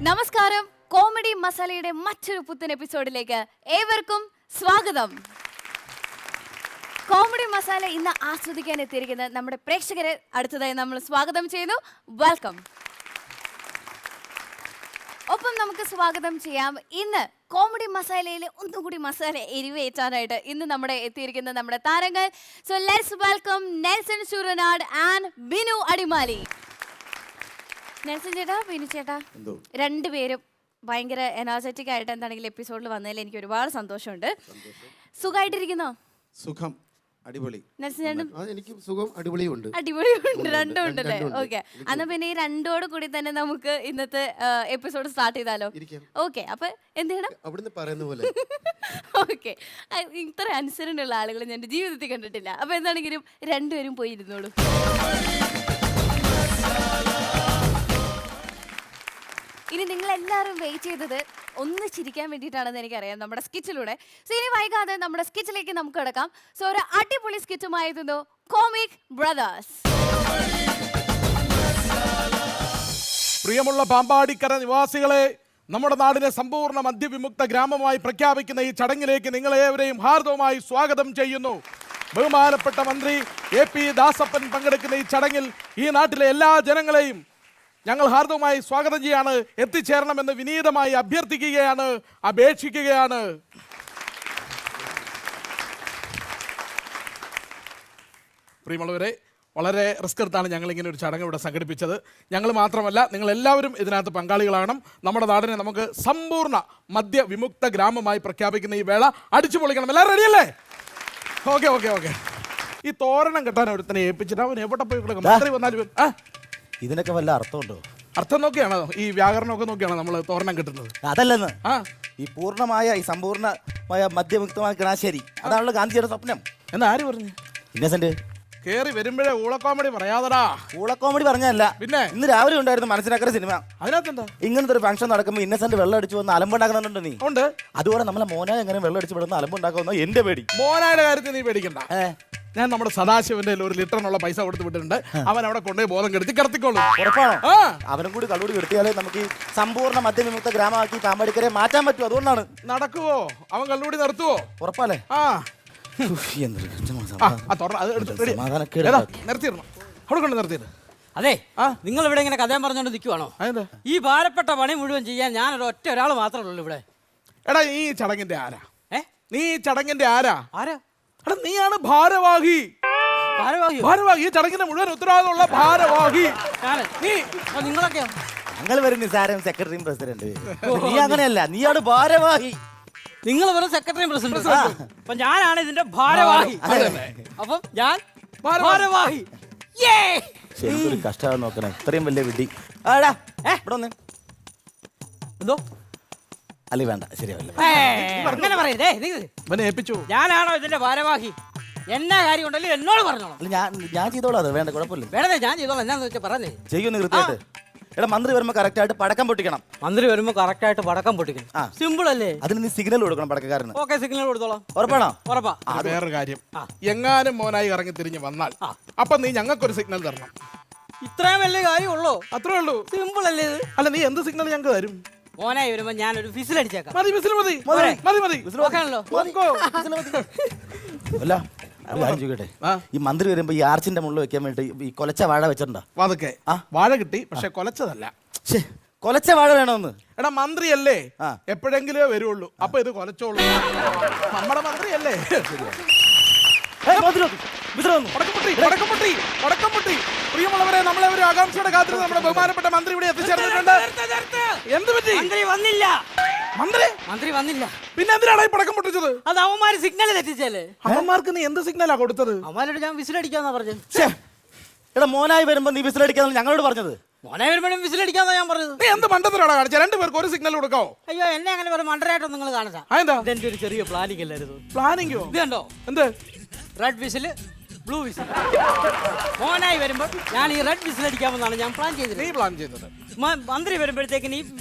നമസ്കാരം, കോമഡി മസാലയുടെ മറ്റൊരു പുത്തൻ എപ്പിസോഡിലേക്ക് ഏവർക്കും സ്വാഗതം. കോമഡി മസാല ഇന്ന് ആസ്വദിക്കാൻ എത്തിയിരിക്കുന്ന നമ്മുടെ പ്രേക്ഷകരെ അടുത്തതായി നമ്മൾ സ്വാഗതം ചെയ്യുന്നു. വെൽക്കം. ഒപ്പം നമുക്ക് സ്വാഗതം ചെയ്യാം ഇന്ന് കോമഡി മസാലയിൽ ഒന്നുകൂടി മസാല എരിവേറ്റാനായിട്ട് ഇന്ന് നമ്മുടെ എത്തിയിരിക്കുന്ന നമ്മുടെ താരങ്ങൾ. So let's welcome Nelson Sooranad and Binu Adimali. Nelson ചേട്ടാ, ബിനു ചേട്ടാ, രണ്ടുപേരും ഭയങ്കര എനർജറ്റിക് ആയിട്ട് എന്താണെങ്കിലും എപ്പിസോഡിൽ വന്നതിൽ എനിക്ക് ഒരുപാട് സന്തോഷമുണ്ട്. സുഖമായിട്ടിരിക്കുന്നോ? സുഖം, അടിപൊളി. എനിക്ക് സുഖം, അടിപൊളിയുണ്ട്. അടിപൊളിയുണ്ട്, രണ്ടും ഉണ്ടല്ലേ? ഓക്കെ, എന്നാ പിന്നെ ഈ രണ്ടോട് കൂടി തന്നെ നമുക്ക് ഇന്നത്തെ എപ്പിസോഡ് സ്റ്റാർട്ട് ചെയ്താലോ? ഓക്കെ, അപ്പൊ എന്ത് ചെയ്യണം? അവിടുന്ന് പറയുന്ന പോലെ. ഓക്കെ, ഇത്ര അനുസരണയുള്ള ആളുകൾ ഞാൻ എന്റെ ജീവിതത്തിൽ കണ്ടിട്ടില്ല. അപ്പൊ എന്താണെങ്കിലും രണ്ടുപേരും പോയി ഇരുന്നോളൂ. ഇനി നിങ്ങൾ എല്ലാവരും വെയിറ്റ് ചെയ്തത് ഒന്ന് ചിരിക്കാൻ വേണ്ടിയിട്ടാണെന്ന് എനിക്കറിയാം, നമ്മുടെ സ്കിറ്റിലൂടെ. സോ ഇനി വൈകാതെ നമ്മുടെ സ്കിറ്റിലേക്ക് നമുക്ക് കിടക്കാം. സോ ഒരു അടിപൊളി സ്കിറ്റുമായിരുന്നു കോമിക് ബ്രദേഴ്സ്. പ്രിയമുള്ള പാമ്പാടിക്കര നിവാസികളെ, നമ്മുടെ നാടിനെ സമ്പൂർണ്ണ മദ്യവിമുക്ത ഗ്രാമമായി പ്രഖ്യാപിക്കുന്ന ഈ ചടങ്ങിലേക്ക് നിങ്ങളേവരെയും ഹാർദവമായി സ്വാഗതം ചെയ്യുന്നു. ബഹുമാനപ്പെട്ട മന്ത്രി AP ദാസപ്പൻ പങ്കെടുക്കുന്ന ഈ ചടങ്ങിൽ ഈ നാട്ടിലെ എല്ലാ ജനങ്ങളെയും ഞങ്ങൾ ഹാർദവമായി സ്വാഗതം ചെയ്യാണ്. എത്തിച്ചേരണമെന്ന് വിനീതമായി അഭ്യർത്ഥിക്കുകയാണ്, അപേക്ഷിക്കുകയാണ്. പ്രിയമുള്ളവരെ, വളരെ റിസ്ക് എടുത്താണ് ഞങ്ങൾ ഇങ്ങനെ ഒരു ചടങ്ങ് ഇവിടെ സംഘടിപ്പിച്ചത്. ഞങ്ങൾ മാത്രമല്ല, നിങ്ങൾ എല്ലാവരും ഇതിനകത്ത് പങ്കാളികളാകണം. നമ്മുടെ നാടിനെ നമുക്ക് സമ്പൂർണ്ണ മദ്യവിമുക്ത ഗ്രാമമായി പ്രഖ്യാപിക്കുന്ന ഈ വേള അടിച്ചു പൊളിക്കണം. എല്ലാവരും റെഡിയല്ലേ? Okay okay okay. ഈ തോരണം കെട്ടാൻ ഒരുത്തനെ ഏൽപ്പിച്ചിട്ട് അവൻ എവിടെ പോയി കിടക്കും? മന്ത്രി വന്നാലും ഇതിനൊക്കെ വല്ല അർത്ഥമുണ്ടോ? അർത്ഥം നോക്കിയാണോ, ഈ വ്യാകരണമൊക്കെ നോക്കിയാണോ നമ്മൾ തോരണം കിട്ടുന്നത്? അതല്ലെന്ന്, ഈ പൂർണ്ണമായ ഈ സമ്പൂർണ്ണമായ മദ്യമുക്തമായ ഗ്രാശേരി, അതാണല്ലോ ഗാന്ധിജിയുടെ സ്വപ്നം. എന്നാ ആര് പറഞ്ഞു? ഇന്നസെന്റ് കേറി വരുമ്പോഴേ ഊളക്കോമഡി പറയാതടാ. ഊളക്കോമഡി പറഞ്ഞല്ല, പിന്നെ ഇന്ന് രാവിലെ ഉണ്ടായിരുന്നു മനസ്സിലാക്കുന്ന സിനിമ. അതിനകത്തെന്താ? ഇങ്ങനത്തെ ഒരു ഫംഗ്ഷൻ നടക്കുമ്പോൾ ഇന്നസെന്റ് വെള്ളം അടിച്ചു വന്ന് അലമ്പുണ്ടാക്കുന്നുണ്ടോ നീ? ഉണ്ട്. അതുപോലെ നമ്മളെ മോനായ എങ്ങനെ വെള്ളം അടിച്ച് വിടുന്ന അലമ്പുണ്ടാക്കുന്ന എന്റെ പേടി. മോനായുടെ കാര്യത്തിൽ നീ പേടിക്കണ്ട. ഞാൻ നമ്മുടെ സദാശിവന്റെ ഒരു ലിറ്ററിനുള്ള പൈസ കൊടുത്ത് വിട്ടിട്ടുണ്ട്. അവൻ അവിടെ കൊണ്ടുപോയി ബോധം കെടുത്തി കിടത്തിക്കോളൂ. ഉറപ്പാണോ? അവനും കൂടി കള്ളൂടി കെടുത്തിയാലേ നമുക്ക് ഈ സമ്പൂർണ്ണ മദ്യവിമുക്ത ഗ്രാമമാക്കി പാമ്പാടിക്കരെ മാറ്റാൻ പറ്റും. അതുകൊണ്ടാണ്. നടക്കുവോ? അവൻ കള്ളൂടി നിർത്തുവോ? ഉറപ്പല്ലേ? അതെ, നിങ്ങൾ ഇവിടെ ഇങ്ങനെ കഥ പറഞ്ഞോണ്ട് നിൽക്കുവാണോ? ഈ ഭാരപ്പെട്ട പണി മുഴുവൻ ചെയ്യാൻ ഞാൻ ഒരാൾ മാത്രമേ ഉള്ളൂ ഇവിടെ. എടാ, ഈ ചടങ്ങിന്റെ ആരാ? നീ ഈ ചടങ്ങിന്റെ ആരാ? എടാ, നീയാണ് ഭാരവാഹി. ഭാരവാഹി, ഈ ചടങ്ങിന്റെ മുഴുവൻ ഉത്തരവാദിത്തമുള്ള ഭാരവാഹി നീ. നിങ്ങളൊക്കെ ഞങ്ങൾ വരും നിസാരം സെക്രട്ടറിയും പ്രസിഡന്റ്. നീ അങ്ങനെയല്ല, നീയാണ് ഭാരവാഹി. നിങ്ങൾ വെറും സെക്രട്ടറിയും പ്രസിഡന്റ്. അപ്പൊ ഞാനാണ് ഇതിന്റെ ഭാരവാഹി. അപ്പം ഞാൻ ഭാരവാഹി. ശരിക്കും കഷ്ടമാണ് നോക്കണേ, ഇത്രയും വലിയ വിഡി. എന്തോ അല്ലെ വേണ്ട, ശരിയാവില്ല. അങ്ങനെ പറയതേ. ഞാനാണോ ഇതിന്റെ ഭാരവാഹി? എന്നാ കാര്യം ഉണ്ടല്ലോ എന്നോട് പറഞ്ഞോളാം. ഞാൻ ചെയ്തോളാം, അത് വേണ്ട, കുഴപ്പമില്ല. വേണ്ടേ, ഞാൻ ചെയ്തോളാം. എന്നാന്ന് വെച്ചാൽ പറഞ്ഞേ ചെയ്യുന്നു കൃത്യമായിട്ട്. എടാ, മന്ത്രി വരുമ്പോ കറക്റ്റ് ആയിട്ട് പടക്കം പൊട്ടിക്കണം. മന്ത്രി വരുമ്പോ കറക്റ്റ് ആയിട്ട് പടക്കം പൊട്ടിക്കണം. സിമ്പിൾ അല്ലേ? അതിന് നീ സിഗ്നൽ കൊടുക്കണം പടക്കക്കാരന്. ഓക്കെ, സിഗ്നൽ കൊടുത്തോളാം. ഉറപ്പാണോ? ഉറപ്പാ. വേറൊരു കാര്യം, എങ്ങാനും മോനായി ഇറങ്ങി തിരിഞ്ഞ് വന്നാൽ അപ്പൊ നീ ഞങ്ങൾക്കൊരു സിഗ്നൽ തരണം. ഇത്രയും വലിയ കാര്യമുള്ളൂ? അത്രേ ഉള്ളൂ. സിമ്പിൾ അല്ലേ ഇത്? അല്ല, നീ എന്ത് സിഗ്നൽ ഞങ്ങൾക്ക് തരും? മോനായി വരുമ്പോ ഞാനൊരു വിസിൽ അടിച്ചേക്കാം. മതി, വിസിൽ മതി. അല്ല, ചോദിക്കട്ടെ, ഈ മന്ത്രി വരുമ്പോ ഈ ആർച്ചിന്റെ മുകളിൽ വെക്കാൻ വേണ്ടി ഈ കൊലച്ച വാഴ വെച്ചിട്ടുണ്ടോ? അതൊക്കെ വാഴ കിട്ടി, പക്ഷെ കൊലച്ചതല്ല. കൊലച്ച വാഴ വേണമെന്ന്. എടാ, മന്ത്രിയല്ലേ, എപ്പോഴെങ്കിലേ വരുള്ളൂ. അപ്പൊ ഇത് കൊലച്ചോളൂ. നമ്മുടെ മന്ത്രിയല്ലേ. പ്രിയമുള്ളവരെ, നമ്മളെവരും ആകാംക്ഷയുടെ കാത്തിരുന്ന് നമ്മുടെ ബഹുമാനപ്പെട്ട മന്ത്രി ഇവിടെ എത്തിച്ചേർന്നിട്ടുണ്ട്. എന്ത് പറ്റി? മന്ത്രി വന്നില്ല. പിന്നെ എന്തിനാണ് ഈ പടക്കം പൊട്ടിച്ചത്? അത് അവന്മാര് സിഗ്നൽ തെറ്റിച്ചല്ലേ. അവന്മാർക്ക് നീ എന്ത് സിഗ്നലാ കൊടുത്തത്? അവന്മാരോട് ഞാൻ വിസിലടിക്കാന്നാ പറഞ്ഞത്. എടാ, മോനായി വരുമ്പോ നീ വിസിലടിക്കാന്ന് ഞങ്ങളോട് പറഞ്ഞത്. മോനായി വരുമ്പോഴും വിസിലടിക്കാന്നാ ഞാൻ പറഞ്ഞത്. നീ എന്ത് മണ്ടത്തിലാണ് കാണിച്ചത്? രണ്ടുപേർക്ക് ഒരു സിഗ്നൽ കൊടുക്കാവോ? അയ്യോ, എന്നെ അങ്ങനെ ഒരു മണ്ടരായിട്ടൊന്നും നിങ്ങൾ കാണാ. ഇതെന്റെ ഒരു ചെറിയ പ്ലാനിങ് അല്ലായിരുന്നു. പ്ലാനിങ്ങോ? ഇത് കണ്ടോ? എന്ത്? Red whistle, blue whistle. മോനായി വരുമ്പോ ഞാൻ ഈ റെഡ് വിസിൽ അടിക്കാമെന്നാണ് ഞാൻ പ്ലാൻ ചെയ്തത്. നീ പ്ലാൻ ചെയ്തത്? മന്ത്രി വരുമ്പോഴത്തേക്ക്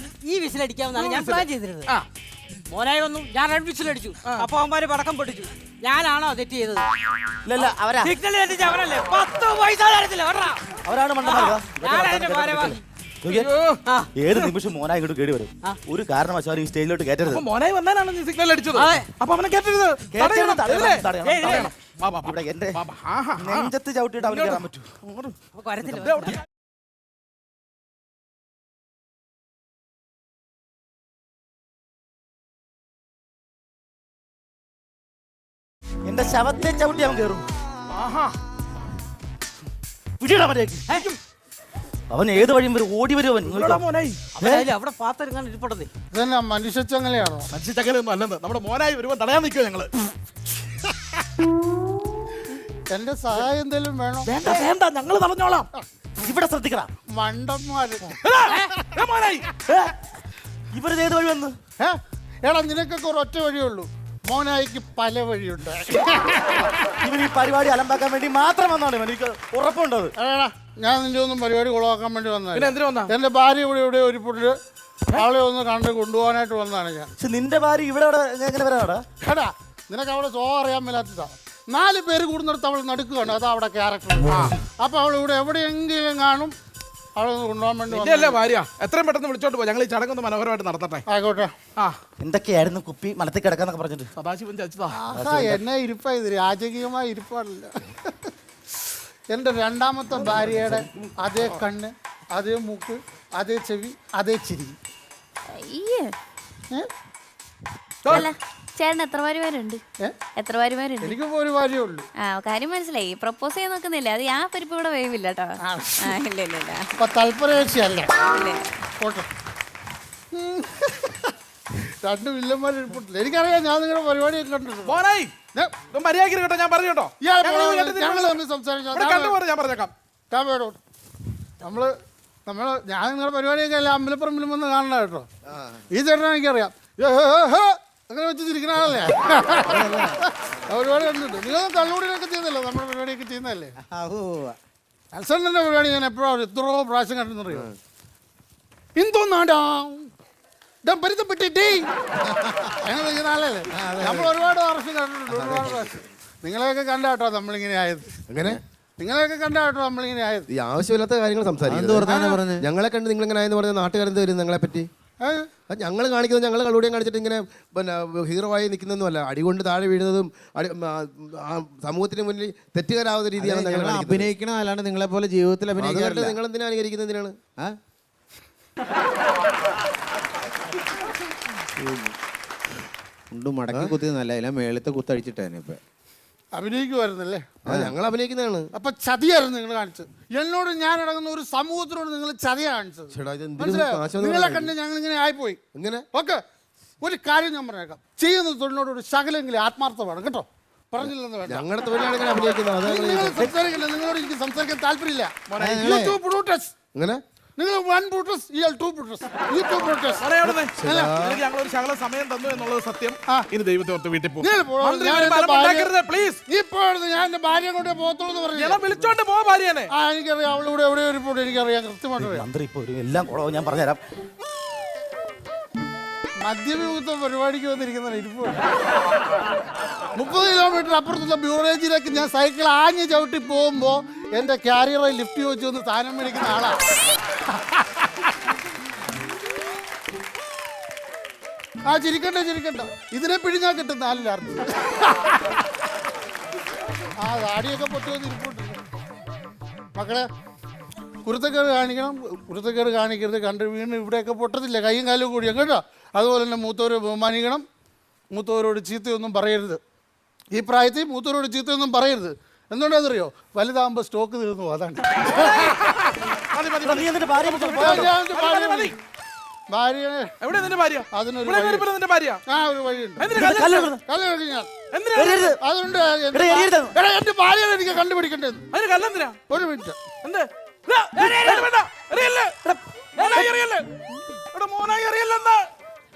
ഈ വിസിൽ അടിക്കാമെന്നാണ് ഞാൻ പ്ലാൻ ചെയ്തിരുന്നത്. മോനായി വന്നു, ഞാൻ റെഡ് വിസിൽ അടിച്ചു. അപ്പൊ അവന്മാര് പടക്കം പൊട്ടിച്ചു. ഞാനാണോ തെറ്റ് ചെയ്തത്? സിഗ്നൽ തെറ്റിച്ച് അവരല്ലേ? 10 പൈസ തരത്തില്ല. അവരാണ് ഞാനതിന്റെ ഭാരവാഹി. നോക്കിയേ. അയ്യോ. ഏത് നിമിഷം മോനായി ഇങ്ങോട്ട് കേടി വരും. ഒരു കാരണവശാലും ഈ സ്റ്റേജിലോട്ട് കയറ്റരുത്. അപ്പൊ മോനായി വന്നാലാണ് നീ സിഗ്നൽ അടിച്ചത്. അതെ. അപ്പൊ അവനെ കേട്ടരുത്. കേറ്റരുത്, തടയണം, തടയണം, ഏയ്, തടയണം. വാ, വാ, വാ. ഇവിടെ എന്റെ വാ, വാ. ആഹാ, ആ. നെഞ്ചത്ത് ചവിട്ടിയിട്ട് അവന് കയറാൻ പറ്റൂ. അങ്ങോട്ട്. അപ്പൊ കൊരത്തില്ല. ദേ അവിടെ. എന്റെ ശവത്തെ ചവിട്ടി അവൻ കയറും. ആഹാ. പിടിയിടാ മര്യാദയ്ക്ക്. അവൻ ഏത് വഴിയും വരും, ഓടി വരും അവൻ. എവിടെടാ മോനായി? അവിടെ പാത്രം ഇരിപ്പുണ്ടത്. ഇതന്നെ മനുഷ്യച്ചങ്ങലയാണോ? മനുഷ്യച്ചങ്ങലൊന്നും അല്ലെന്ന്. നമ്മുടെ മോനായി വരുമ്പോ തടയാൻ നിൽക്കുമോ ഞങ്ങള്? എന്റെ സഹായം എന്തെങ്കിലും വേണോ? വേണ്ട വേണ്ട, ഞങ്ങള് തടഞ്ഞോളാം. ഇവിടെ ശ്രദ്ധിക്കടാ. മണ്ടന്മാര്. മോനായി ഇവര് ഏത് വഴി വന്ന്? എടാ നിനക്കൊക്കെ ഒരൊറ്റ വഴിയുള്ളൂ, മോനായിക്ക് പല വഴിയുണ്ട്. ഇവർ ഈ പരിപാടി അലമ്പാക്കാൻ വേണ്ടി മാത്രം വന്നാണ്. എനിക്ക് ഉറപ്പുണ്ടത്. എടാ ഞാൻ നിന്റെ ഒന്നും പരിപാടി കുളവാക്കാൻ വേണ്ടി പിന്നെ വന്നതല്ല. എന്തിനു വന്നാ? എന്റെ ഭാര്യ ഇവിടെ ഒരു പുള്ളില് അവളെ ഒന്ന് കണ്ട് കൊണ്ടുപോകാനായിട്ട് വന്നതാണ് ഞാൻ. പക്ഷെ നിന്റെ ഭാര്യ ഇവിടെ എങ്ങനെ വരാടാ? എടാ നിനക്ക് അവളെ സ്വഭാവം അറിയാൻ മേലാത്തതാ. 4 പേര് കൂടുന്നിടത്ത് അവൾ നടുക്കുകയാണ്, അതാ അവിടെ ക്യാരക്ടർ. അപ്പൊ അവൾ ഇവിടെ എവിടെയെങ്കിലും കാണും, അവളെ ഒന്ന് കൊണ്ടുപോകാൻ വേണ്ടി ഇല്ലല്ലേ ഭാര്യ? എത്രയും പെട്ടെന്ന് വിളിച്ചോണ്ട് പോ. ഞങ്ങൾ ഈ ചടങ്ങൊന്ന് മനോഹരമായിട്ട് നടത്തട്ടെ. ആയിക്കോട്ടെ. ആ എന്തൊക്കെയായിരുന്നു കുപ്പി മലത്തിൽ കിടക്കാന്നൊക്കെ പറഞ്ഞിട്ട്? സദാശിവൻ ചതിച്ചതാ. ആഹാ, എന്നെ ഇരിപ്പാ, ഇത് രാജകീയമായ ഇരിപ്പാടില്ല. എൻ്റെ രണ്ടാമത്തെ ഭാര്യയുടെ അതേ കണ്ണ്, അതേ മൂക്ക്, അതേ ചെവി, അതേ ചിരി. അയ്യേ. ഏ? അല്ല ചേട്ടൻ എത്ര ഭാര്യമാരുണ്ട്? ഏ? എത്ര ഭാര്യമാരുണ്ട്? എനിക്കിപ്പോ ഒരു ഭാര്യയേ ഉള്ളൂ. ആ കാര്യം മനസ്സിലായി. പ്രപ്പോസ് ചെയ്യാൻ നോക്കുന്നില്ല. അത് ആ പരിപ്പ് ഇവിടെ വേവില്ല കേട്ടോ. ആ ഇല്ല ഇല്ല ഇല്ല അപ്പൊ തൽപരേക്ഷിയല്ല. ഇല്ല. പോട്ടെ. 2 വില്ലന്മാർ ഇരിപ്പിട്ടില്ല. എനിക്കറിയാം, ഞാൻ നിങ്ങളുടെ പരിപാടിയൊക്കെ കണ്ടിട്ടുണ്ട്. മോനായി ഏ? ഇതും മര്യാദയ്ക്ക് കേട്ടോ, ഞാൻ പറഞ്ഞു കേട്ടോ. ഇയാൾ ഞങ്ങൾ പോണോ? കേട്ടിട്ട് ഞങ്ങൾ ഇവിടെ തമ്മിൽ സംസാരിക്കാം. കണ്ടുപോലെ ഞാൻ പറഞ്ഞേക്കാം. ഞാൻ വേണോ? ഞാൻ നിങ്ങളുടെ പരിപാടിയൊക്കെ അല്ല അമ്പലപ്പുറമ്പിലും വന്ന് കാണണ്ട കേട്ടോ. ഈ ചേട്ടനെ എനിക്കറിയാം, അങ്ങനെ വെച്ച് ചിരിക്കണ ആളല്ലേ. പരിപാടി കണ്ടിട്ട് നിങ്ങൾ കള്ളുകൂടിയൊക്കെ ചെയ്യുന്നല്ലോ, നമ്മുടെ പരിപാടിയൊക്കെ ചെയ്യുന്നതല്ലേ. അൽസണ്ണന്റെ പരിപാടി ഞാൻ എപ്പോഴും എത്രയോ പ്രാവശ്യം കണ്ടെന്നറിയോ. എന്തോന്നാടാ പരിതപ്പെട്ടിട്ടേ അങ്ങനെ ചെയ്യുന്ന ആളല്ലേ. നമ്മൾ ഒരുപാട് പ്രാവശ്യം കണ്ടിട്ടുണ്ട്, ഒരുപാട് പ്രാവശ്യം. നിങ്ങളെയൊക്കെ കണ്ട കേട്ടോ നമ്മളിങ്ങനെ ആയത്. അങ്ങനെ നിങ്ങളെയൊക്കെ കണ്ട കേട്ടോ നമ്മളിങ്ങനെ ആയത്. ഈ ആവശ്യമില്ലാത്ത കാര്യങ്ങൾ സംസാരിക്കും. ഞങ്ങളെ കണ്ട് നിങ്ങൾ ഇങ്ങനെ ആയെന്ന് പറഞ്ഞ നാട്ടുകാരെന്ത് വരും ഞങ്ങളെ പറ്റി? ഞങ്ങൾ കാണിക്കുന്നത്, ഞങ്ങൾ കളുടിയും കാണിച്ചിട്ട് ഇങ്ങനെ പിന്നെ ഹീറോ ആയി നിൽക്കുന്നതൊന്നുമല്ല. അടികൊണ്ട് താഴെ വീഴുന്നതും സമൂഹത്തിന് മുന്നിൽ തെറ്റുകാരാവുന്ന രീതിയാണ് ഞങ്ങൾ അഭിനയിക്കണം, അല്ലാണ്ട് നിങ്ങളെ പോലെ ജീവിതത്തിൽ അഭിനയിക്കാറില്ല. നിങ്ങൾ എന്തിനാ അനുകരിക്കുന്നത്? എന്തിനാണ് ഉണ്ട് മടക്കി കുത്തിയെന്നല്ല, ഇല്ല മേളത്തെ കുത്തഴിച്ചിട്ടേനെ ഇപ്പൊ അഭിനയിക്കുമായിരുന്നല്ലേ? ഞങ്ങൾ അഭിനയിക്കുന്നതാണ്. അപ്പൊ ചതിയായിരുന്നു നിങ്ങൾ കാണിച്ചത്. എന്നോട് ഞാൻ അടങ്ങുന്ന ഒരു സമൂഹത്തിനോട് നിങ്ങൾ ചതിയാ കാണിച്ചത്. നിങ്ങളെ കണ്ട് ഞങ്ങൾ ഇങ്ങനെ ആയിപ്പോയി. ഇങ്ങനെ ഓക്കെ, ഒരു കാര്യം ഞാൻ പറഞ്ഞേക്കാം, ചെയ്യുന്ന തൊഴിലിനോട് ഒരു ശകലെങ്കിലും ആത്മാർത്ഥമാണ് കേട്ടോ. പറഞ്ഞില്ലെന്ന് വേണ്ട. ഞങ്ങളുടെ തൊഴിലാണ് ഇങ്ങനെ അഭിനയിക്കുന്നത്. നിങ്ങൾ സംസാരിക്കില്ല, നിങ്ങളോട് എനിക്ക് സംസാരിക്കാൻ താല്പര്യമില്ല. ഇങ്ങനെ നിങ്ങൾ 1 ബ്രൂട്ടസ്, ഇയാൾ 2 ബ്രൂട്ടസ്, ഈ 2 ബ്രൂട്ടസ്. ഞങ്ങൾ ഒരു ശകല സമയം തന്നു എന്നുള്ളത് സത്യം. ഇനി ദൈവത്തെ ഓർത്ത് വീട്ടിൽ പോകും. പ്ലീസ്. ഞാൻ എന്റെ ഭാര്യയെ കൊണ്ട് പോകത്തുള്ളൂ പറഞ്ഞു. വിളിച്ചോണ്ട് പോ ഭാര്യനെ. എനിക്കറിയാം, അവളിവിടെ എവിടെ ഇരിപ്പുണ്ട്, എനിക്കറിയാം, കൃത്യമായിട്ട് അറിയാം. മന്ത്രി ഇപ്പൊ എല്ലാം കുളവും ഞാൻ പറഞ്ഞുതരാം. മദ്യവിമുക്ത പരിപാടിക്ക് വന്നിരിക്കുന്ന ഇരിപ്പ് 30 കിലോമീറ്റർ അപ്പുറത്തുള്ള ബ്യൂറേജിലേക്ക് ഞാൻ സൈക്കിൾ ആഞ്ഞ് ചവിട്ടി പോകുമ്പോ എന്റെ ക്യാരിയറെ ലിഫ്റ്റ് വെച്ച് വന്ന് സ്ഥാനം മേടിക്കുന്ന ആളാ. ചിരിക്കണ്ട, ഇതിനെ പിഴിഞ്ഞാൽ കിട്ടും 4 ലാർജ്. താടിയൊക്കെ പൊട്ടി വന്ന് ഇരിപ്പുണ്ട്. മക്കളെ, കുരുത്തക്കേട് കാണിക്കണം, കുരുത്തക്കേട് കാണിക്കരുത്. കണ്ട് വീണ് ഇവിടെയൊക്കെ പൊട്ടത്തില്ല, കൈയും കാലും കൂടിയാ കേട്ടോ. അതുപോലെ തന്നെ മൂത്തവരെ ബഹുമാനിക്കണം, മൂത്തവരോട് ചീത്തയൊന്നും പറയരുത്. ഈ പ്രായത്തിൽ മൂത്തവരോട് ചീത്തയൊന്നും പറയരുത്. എന്തുകൊണ്ടാണെന്നറിയോ? വലുതാകുമ്പോൾ സ്റ്റോക്ക് തീർന്നു. അതാണ് ഭാര്യനെ. എവിടെ നിന്റെ ഭാര്യ? അതിനൊരു നിന്റെ ഭാര്യ ഒരു വഴിയുണ്ട്. എറിയരുത്. അതുകൊണ്ട് എറിയരുത്. എന്റെ ഭാര്യനെ എനിക്ക് കണ്ടുപിടിക്കേണ്ടത്. അതിന് കല്ലെന്തിനാ? ഒരു മിനിറ്റ്. എന്ത്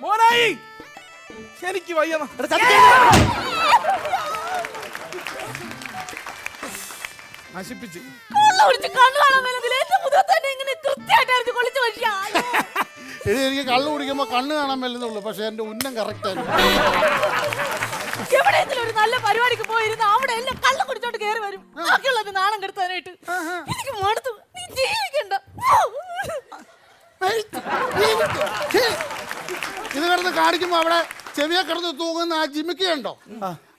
മോനായി എനിക്ക് വയ്യ. നശിപ്പിച്ച് എനിക്ക് കള്ളു കുടിക്കുമ്പോ കണ്ണ് കാണാൻ മേലുന്നുള്ളൂ, പക്ഷെ എന്റെ ഉന്നം കറക്റ്റ് ആയിരുന്നു. എവിടെയെങ്കിലും ഒരു നല്ല പരിപാടിക്ക് പോയിരുന്ന അവിടെ എല്ലാം കള്ളം കുടിച്ചോണ്ട് കയറി വരും. ബാക്കിയുള്ളത് നാണം കെടുത്താനായിട്ട് എനിക്ക് മടുത്തു. നീ ജീവിക്കണ്ട. ഇത് കിടന്ന് കാണിക്കുമ്പോ അവിടെ ചെവിയെ കിടന്ന് തൂങ്ങുന്ന ആ ജിമിക്കുണ്ടോ,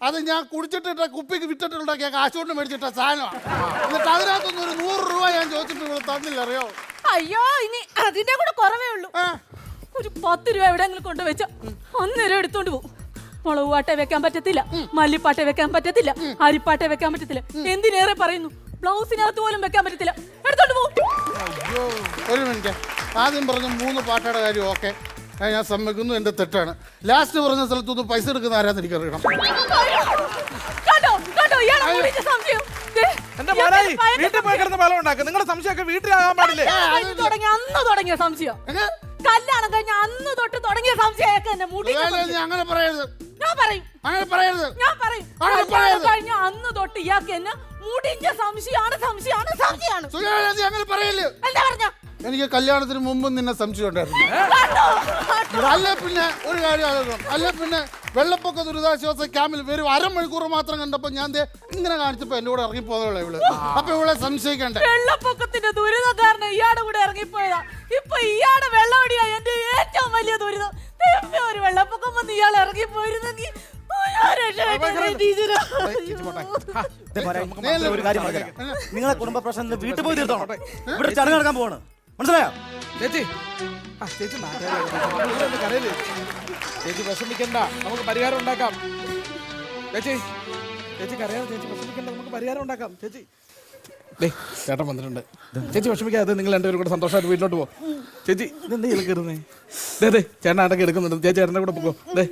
അത് ഞാൻ കുടിച്ചിട്ടിട്ട കുപ്പിക്ക് വിറ്റിട്ടുണ്ടാക്കിയ കാശുകൊണ്ട് മേടിച്ചിട്ട സാധനമാണ്. എന്നിട്ട് അതിനകത്തൊന്നും ഒരു 100 രൂപ ഞാൻ ചോദിച്ചിട്ട് ഇവിടെ തന്നില്ല, അറിയോ? അയ്യോ ഇനി അതിന്റെ കൂടെ കുറവേ ഉള്ളൂ. ഒരു 10 രൂപ എവിടെയെങ്കിലും കൊണ്ടുവച്ച അന്നേരം എടുത്തോണ്ട് പോകും. മുളക് പാട്ട വെക്കാൻ പറ്റത്തില്ല, മല്ലിപ്പാട്ട വെക്കാൻ പറ്റത്തില്ല, അരിപ്പാട്ട വെക്കാൻ പറ്റത്തില്ല, എന്തിനേറെ പറയുന്നു ബ്ലൗസിനകത്ത് പോലും വെക്കാൻ പറ്റത്തില്ല, എടുത്തോണ്ട് പോകും. ഒരു മിനിറ്റ്, ആദ്യം പറഞ്ഞ 3 പാട്ടയുടെ കാര്യം ഓക്കെ, ഞാൻ സമ്മതിക്കുന്നു, എൻ്റെ തെറ്റാണ്. ലാസ്റ്റ് പറഞ്ഞ സ്ഥലത്തുനിന്ന് പൈസ എടുക്കുന്ന ആരാന്ന് എനിക്കറിയണം. കണ്ടോ കണ്ടോ ഇയാളെ മുടിഞ്ഞ സംശയം. ദേ, എന്റെ ഇയാൾക്ക് മോനായി ഭയങ്കര വീട്ടിൽ പോയി കിടന്ന് ബലം ഉണ്ടാക്കുക. നിങ്ങളുടെ സംശയമൊക്കെ വീട്ടിലാകാൻ പാടില്ലേ? ഇത് തുടങ്ങിയ അന്ന് തുടങ്ങിയ സംശയം. കല്യാണം കഴിഞ്ഞ അന്ന് തൊട്ട് തുടങ്ങിയ സംശയമൊക്കെ എന്നെ മുടിഞ്ഞ സംശയം. നീ അങ്ങനെ പറയരുത്, ഞാൻ പറയും, അങ്ങനെ പറയരുത്. ഞാൻ പറയും. കല്യാണം കഴിഞ്ഞ അന്ന് തൊട്ട് ഇയാൾക്ക് എന്നെ മുടിഞ്ഞ സംശയമാണ്, സംശയമാണ്, സംശയമാണ്. സുജാത, നീ അങ്ങനെ പറയല്ലേ. എന്താ പറഞ്ഞ? എനിക്ക് കല്യാണത്തിന് മുമ്പ് നിന്നെ സംശയം ഉണ്ടായിരുന്നു. അല്ല പിന്നെ ഒരു കാര്യം ആലോചിക്കണം, അല്ല പിന്നെ വെള്ളപ്പൊക്ക ദുരിതാശ്വാസ ക്യാമ്പിൽ വെറും 1/2 മണിക്കൂർ മാത്രം കണ്ടപ്പോ ഞാൻ ഇങ്ങനെ കാണിച്ചപ്പോ എന്റെ കൂടെ ഇറങ്ങി പോകുന്നുള്ള ഇവള്. അപ്പൊ ഇവളെ സംശയിക്കണ്ടേ? വെള്ളപ്പൊക്കത്തിന്റെ ദുരിതം കാരണം ഇയാടെ കൂടെ ഇറങ്ങിപ്പോയതാ. ഇപ്പൊ ഇയാടെ വെള്ളമടിയാ എന്റെ ഏറ്റവും വലിയ ദുരിതം. ദൈവമേ, ഒരു വെള്ളപ്പൊക്കം വന്ന് ഇയാൾ ഇറങ്ങിപ്പോയിരുന്നെങ്കിൽ ഒരു കാര്യം പറഞ്ഞുതരാം. നിങ്ങളെ കുടുംബ പ്രശ്നം വീട്ടിൽ പോയി തീർത്തോണം. ഇവിടെ ചടങ്ങ് നടക്കാൻ പോവാണ്, മനസ്സിലായോ? ചേച്ചി ചേച്ചി കരയില്ലേ? ചേച്ചി വിഷമിക്കണ്ട, നമുക്ക് പരിഹാരം ഉണ്ടാക്കാം. ചേച്ചി ചേച്ചി കരയാതെ, ചേച്ചി വിഷമിക്കണ്ട, നമുക്ക് പരിഹാരം ഉണ്ടാക്കാം. ചേച്ചി ചേട്ടൻ വന്നിട്ടുണ്ട്, ചേച്ചി വിഷമിക്കാതെ നിങ്ങൾ രണ്ടുപേരും കൂടെ സന്തോഷമായിട്ട് വീട്ടിലോട്ട് പോകും. ചേച്ചി ഇതെന്താ ഇളക്കരുന്നേ? ദേ ചേട്ടൻ ആട്ടൊക്കെ എടുക്കുന്നുണ്ട്, ചേച്ചി ചേട്ടൻ്റെ കൂടെ പോകും. ദേ